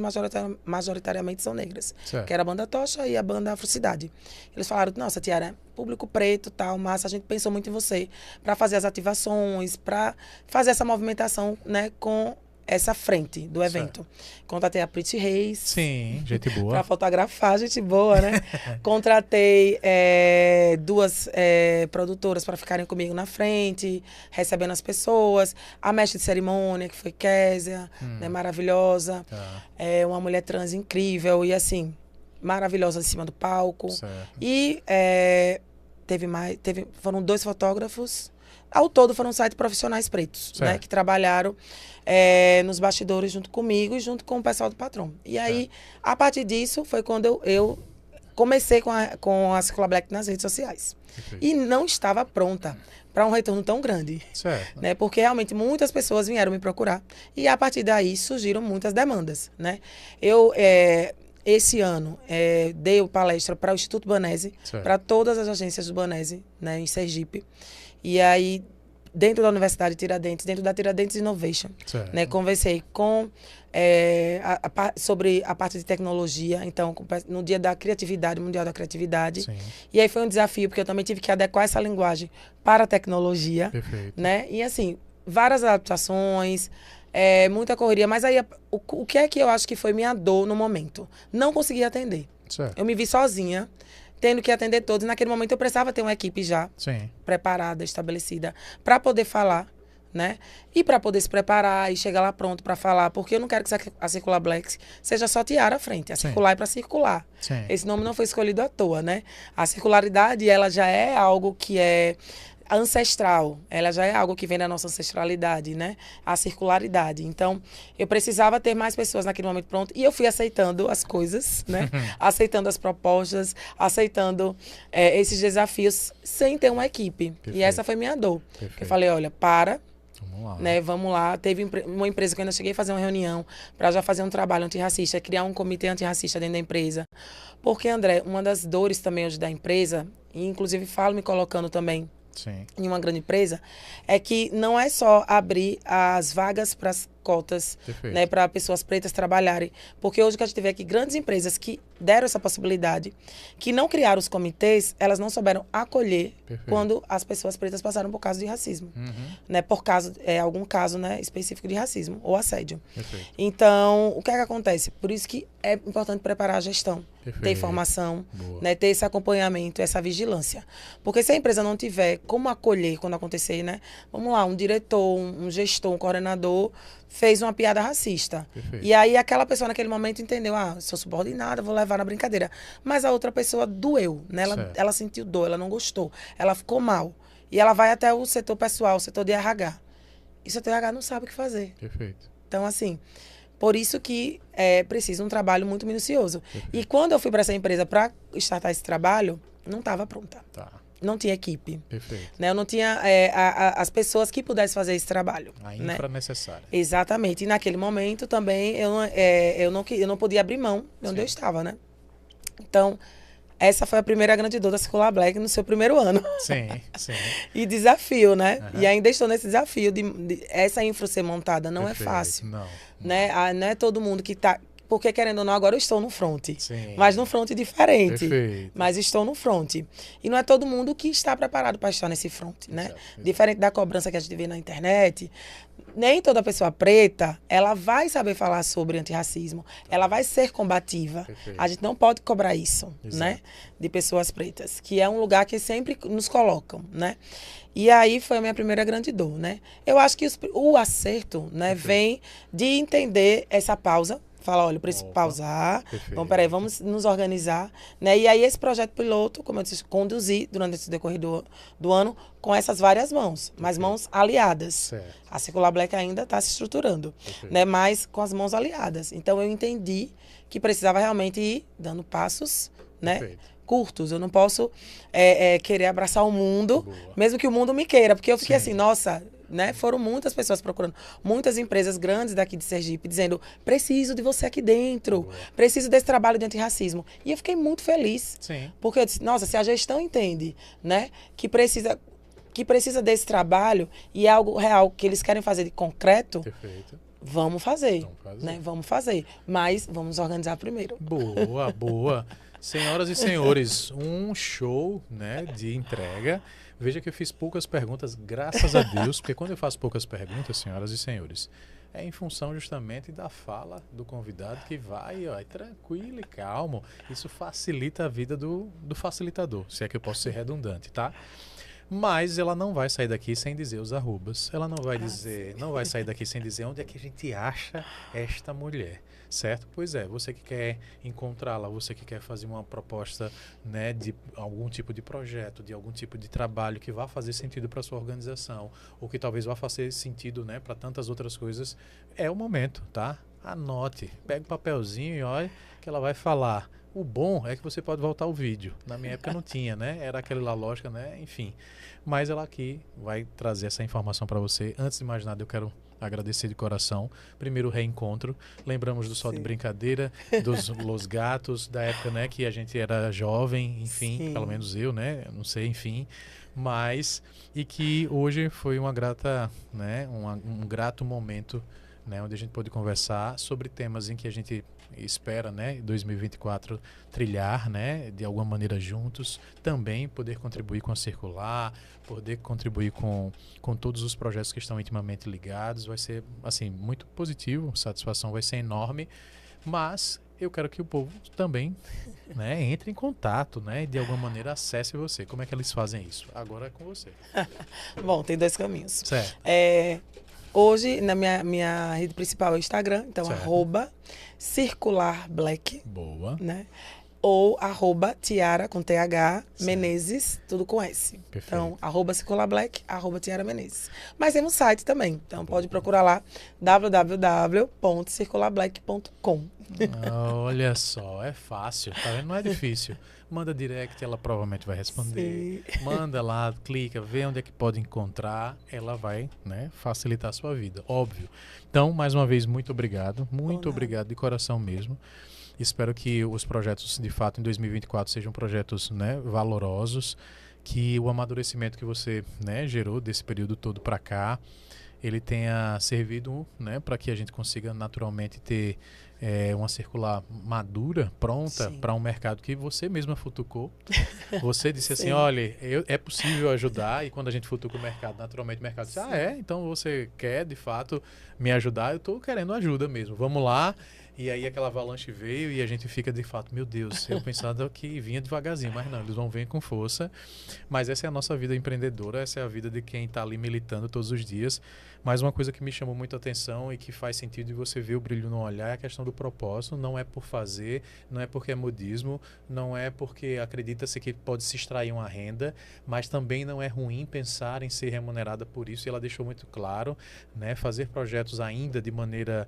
majoritariamente são negras, Certo. que era a banda Tocha e a banda Afrocidade. Eles falaram, nossa, Tiara, público preto, tal, massa, a gente pensou muito em você para fazer as ativações, para fazer essa movimentação, né, com essa frente do evento. Contatei a Pretty Reis. Sim, gente boa. Para fotografar, gente boa, né? Contratei duas produtoras para ficarem comigo na frente, recebendo as pessoas. A mestre de cerimônia, que foi Késia, né? Maravilhosa. Tá. Uma mulher trans incrível e, assim, maravilhosa em cima do palco. Certo. E foram 2 fotógrafos. Ao todo foram 7 profissionais pretos, né, que trabalharam nos bastidores junto comigo e junto com o pessoal do Patrão. E aí, a partir disso, foi quando eu comecei com a Circular Black nas redes sociais. Perfeito. E não estava pronta para um retorno tão grande. Certo. Né, porque realmente muitas pessoas vieram me procurar e a partir daí surgiram muitas demandas. Né? Eu, esse ano, dei palestra para o Instituto Banese, para todas as agências do Banese, né, em Sergipe. E aí, dentro da Universidade Tiradentes, dentro da Tiradentes Innovation, né, conversei com sobre a parte de tecnologia, então, no dia da criatividade, Mundial da Criatividade. Sim. E aí foi um desafio, porque eu também tive que adequar essa linguagem para a tecnologia. Perfeito. Né? E assim, várias adaptações, muita correria, mas aí o que é que eu acho que foi minha dor no momento? Não consegui atender. Certo. Eu me vi sozinha, tendo que atender todos. Naquele momento eu precisava ter uma equipe já preparada, estabelecida, para poder falar, né? E para poder se preparar e chegar lá pronto para falar, porque eu não quero que a Circular Black seja só Tiara à frente. A circular é para circular. Sim. Esse nome não foi escolhido à toa, né? A circularidade, ela já é algo que ancestral, ela já é algo que vem da nossa ancestralidade, né? A circularidade. Então, eu precisava ter mais pessoas naquele momento pronto e eu fui aceitando as coisas, né? Aceitando as propostas, aceitando esses desafios sem ter uma equipe. Perfeito. E essa foi minha dor. Perfeito. Eu falei, olha, Vamos lá. né? Vamos lá. Teve uma empresa que eu ainda cheguei a fazer uma reunião para já fazer um trabalho antirracista, criar um comitê antirracista dentro da empresa. Porque, André, uma das dores também hoje da empresa, e inclusive falo me colocando também Sim. em uma grande empresa, é que não é só abrir as vagas para as cotas, Perfeito. né, para pessoas pretas trabalharem. Porque hoje que a gente vê aqui grandes empresas que deram essa possibilidade, que não criaram os comitês, elas não souberam acolher Perfeito. quando as pessoas pretas passaram por caso de racismo. Né, por caso, algum caso, né, específico de racismo ou assédio. Perfeito. Então, o que é que acontece? Por isso que é importante preparar a gestão, Perfeito. ter informação, Boa. né, ter esse acompanhamento, essa vigilância. Porque se a empresa não tiver como acolher quando acontecer, né? Vamos lá, um diretor, um gestor, um coordenador fez uma piada racista. Perfeito. E aí aquela pessoa naquele momento entendeu, sou subordinada, vou levar na brincadeira. Mas a outra pessoa doeu, né? Ela sentiu dor, ela não gostou, ela ficou mal. E ela vai até o setor pessoal, o setor de RH. E o setor de RH não sabe o que fazer. Perfeito. Então, assim, por isso que é preciso um trabalho muito minucioso. E quando eu fui para essa empresa para startar esse trabalho, não estava pronta. Tá. Não tinha equipe. Perfeito. Né? Eu não tinha as pessoas que pudessem fazer esse trabalho. A né? infra necessária. Exatamente. E naquele momento também eu não podia abrir mão de onde eu estava, né? Então, essa foi a primeira grande dor da Circular Black no seu primeiro ano. Sim, sim. E desafio, né? Uhum. E ainda estou nesse desafio de essa infra ser montada. Não Perfeito. é fácil. Não. Né? Não é todo mundo que está... Porque, querendo ou não, agora eu estou no front. Sim. Mas no front diferente. Perfeito. Mas estou no front. E não é todo mundo que está preparado para estar nesse front, né? Exato. Diferente da cobrança que a gente vê na internet, nem toda pessoa preta, ela vai saber falar sobre antirracismo. Ela vai ser combativa. Perfeito. A gente não pode cobrar isso, Exato. né? De pessoas pretas. Que é um lugar que sempre nos colocam, né? E aí foi a minha primeira grande dor, né? Eu acho que o acerto, né, vem de entender essa pausa. Falar, olha, eu preciso pausar. Então, peraí, vamos nos organizar. Né? E aí, esse projeto piloto, como eu disse, conduzi durante esse decorrer do ano com essas várias mãos, mas mãos aliadas. Certo. A Circular Black ainda está se estruturando, né? Mas com as mãos aliadas. Então, eu entendi que precisava realmente ir dando passos, né? Perfeito. Curtos. Eu não posso querer abraçar o mundo, Boa. mesmo que o mundo me queira. Porque eu fiquei Sim. assim, nossa... Né? Foram muitas pessoas procurando, muitas empresas grandes daqui de Sergipe, dizendo, preciso de você aqui dentro, Boa. preciso desse trabalho de antirracismo. E eu fiquei muito feliz, Sim. porque eu disse, nossa, se a gestão entende, né, que precisa desse trabalho e é algo real que eles querem fazer de concreto, Perfeito. vamos fazer, Vamos fazer. né? Vamos fazer, mas vamos nos organizar primeiro. Boa, boa. Senhoras e senhores, um show, né, de entrega. Veja que eu fiz poucas perguntas, graças a Deus, porque quando eu faço poucas perguntas, senhoras e senhores, é em função justamente da fala do convidado que vai, ó, tranquilo e calmo. Isso facilita a vida do facilitador, se é que eu posso ser redundante, tá? Mas ela não vai sair daqui sem dizer os arrobas. Ela não vai dizer, não vai sair daqui sem dizer onde é que a gente acha esta mulher. Certo? Pois é, você que quer encontrá-la, você que quer fazer uma proposta, né, de algum tipo de projeto, de algum tipo de trabalho que vá fazer sentido para sua organização, ou que talvez vá fazer sentido, né, para tantas outras coisas, é o momento, tá? Anote, pega o papelzinho e olha que ela vai falar. O bom é que você pode voltar o vídeo. Na minha época não tinha, né? Era aquela lógica, né? Enfim. Mas ela aqui vai trazer essa informação para você. Antes de mais nada, eu quero agradecer de coração. Primeiro reencontro. Lembramos do Sol de Brincadeira, dos Los Gatos, da época, né, que a gente era jovem, enfim, Sim. pelo menos eu, né? Não sei, enfim. Mas, e que hoje foi uma grata, né, um grato momento, né, onde a gente pôde conversar sobre temas em que a gente espera, né, 2024 trilhar, né, de alguma maneira juntos, também poder contribuir com a Circular, poder contribuir com todos os projetos que estão intimamente ligados, vai ser, assim, muito positivo, a satisfação vai ser enorme, mas eu quero que o povo também, né, entre em contato, né, e de alguma maneira acesse você. Como é que eles fazem isso? Agora é com você. Bom, tem dois caminhos. Certo. Hoje, na minha rede principal é o Instagram, então, Certo. @circularblack, Boa. né? ou @Tiara, com TH, Certo. Menezes, tudo com S. Perfeito. Então, @CirculaBlack, @Tiara Menezes. Mas tem um site também, então pode procurar lá, www.circulablack.com. Olha só, é fácil, tá vendo? Não é difícil. Manda direct, ela provavelmente vai responder. Sim. Manda lá, clica, vê onde é que pode encontrar, ela vai, né, facilitar a sua vida, óbvio. Então, mais uma vez, muito obrigado, muito obrigado de coração mesmo. Espero que os projetos, de fato, em 2024 sejam projetos, né, valorosos, que o amadurecimento que você, né, gerou desse período todo para cá, ele tenha servido, né, para que a gente consiga naturalmente ter uma circular madura, pronta Sim. para um mercado que você mesma futucou. Você disse assim, Sim. olha, é possível ajudar, e quando a gente futuca o mercado, naturalmente o mercado diz, então você quer de fato me ajudar, eu estou querendo ajuda mesmo, vamos lá. E aí aquela avalanche veio e a gente fica de fato, meu Deus, eu pensava que vinha devagarzinho, mas não, eles vão vir com força. Mas essa é a nossa vida empreendedora, essa é a vida de quem está ali militando todos os dias. Mas uma coisa que me chamou muito a atenção e que faz sentido de você ver o brilho no olhar é a questão do propósito. Não é por fazer, não é porque é modismo, não é porque acredita-se que pode se extrair uma renda, mas também não é ruim pensar em ser remunerada por isso. E ela deixou muito claro, né? Fazer projetos ainda de maneira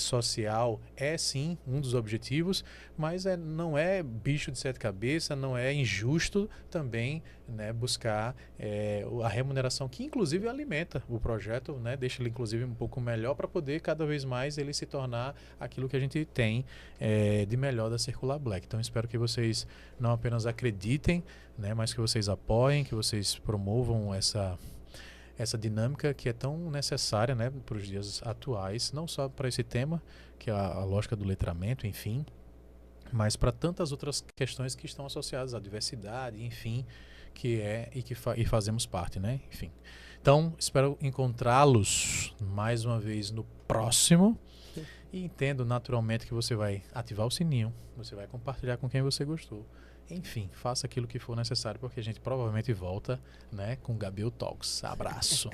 social é sim um dos objetivos, mas não é bicho de sete cabeças, não é injusto também, né, buscar a remuneração que inclusive alimenta o projeto, né, deixa ele inclusive um pouco melhor para poder cada vez mais ele se tornar aquilo que a gente tem de melhor da Circular Black. Então espero que vocês não apenas acreditem, né, mas que vocês apoiem, que vocês promovam essa dinâmica que é tão necessária, né, para os dias atuais, não só para esse tema, que é a lógica do letramento, enfim, mas para tantas outras questões que estão associadas à diversidade, enfim, que e fazemos parte, né? Enfim. Então, espero encontrá-los mais uma vez no próximo. E entendo naturalmente que você vai ativar o sininho, você vai compartilhar com quem você gostou. Enfim, faça aquilo que for necessário, porque a gente provavelmente volta, né, com Gabriel Talks. Abraço.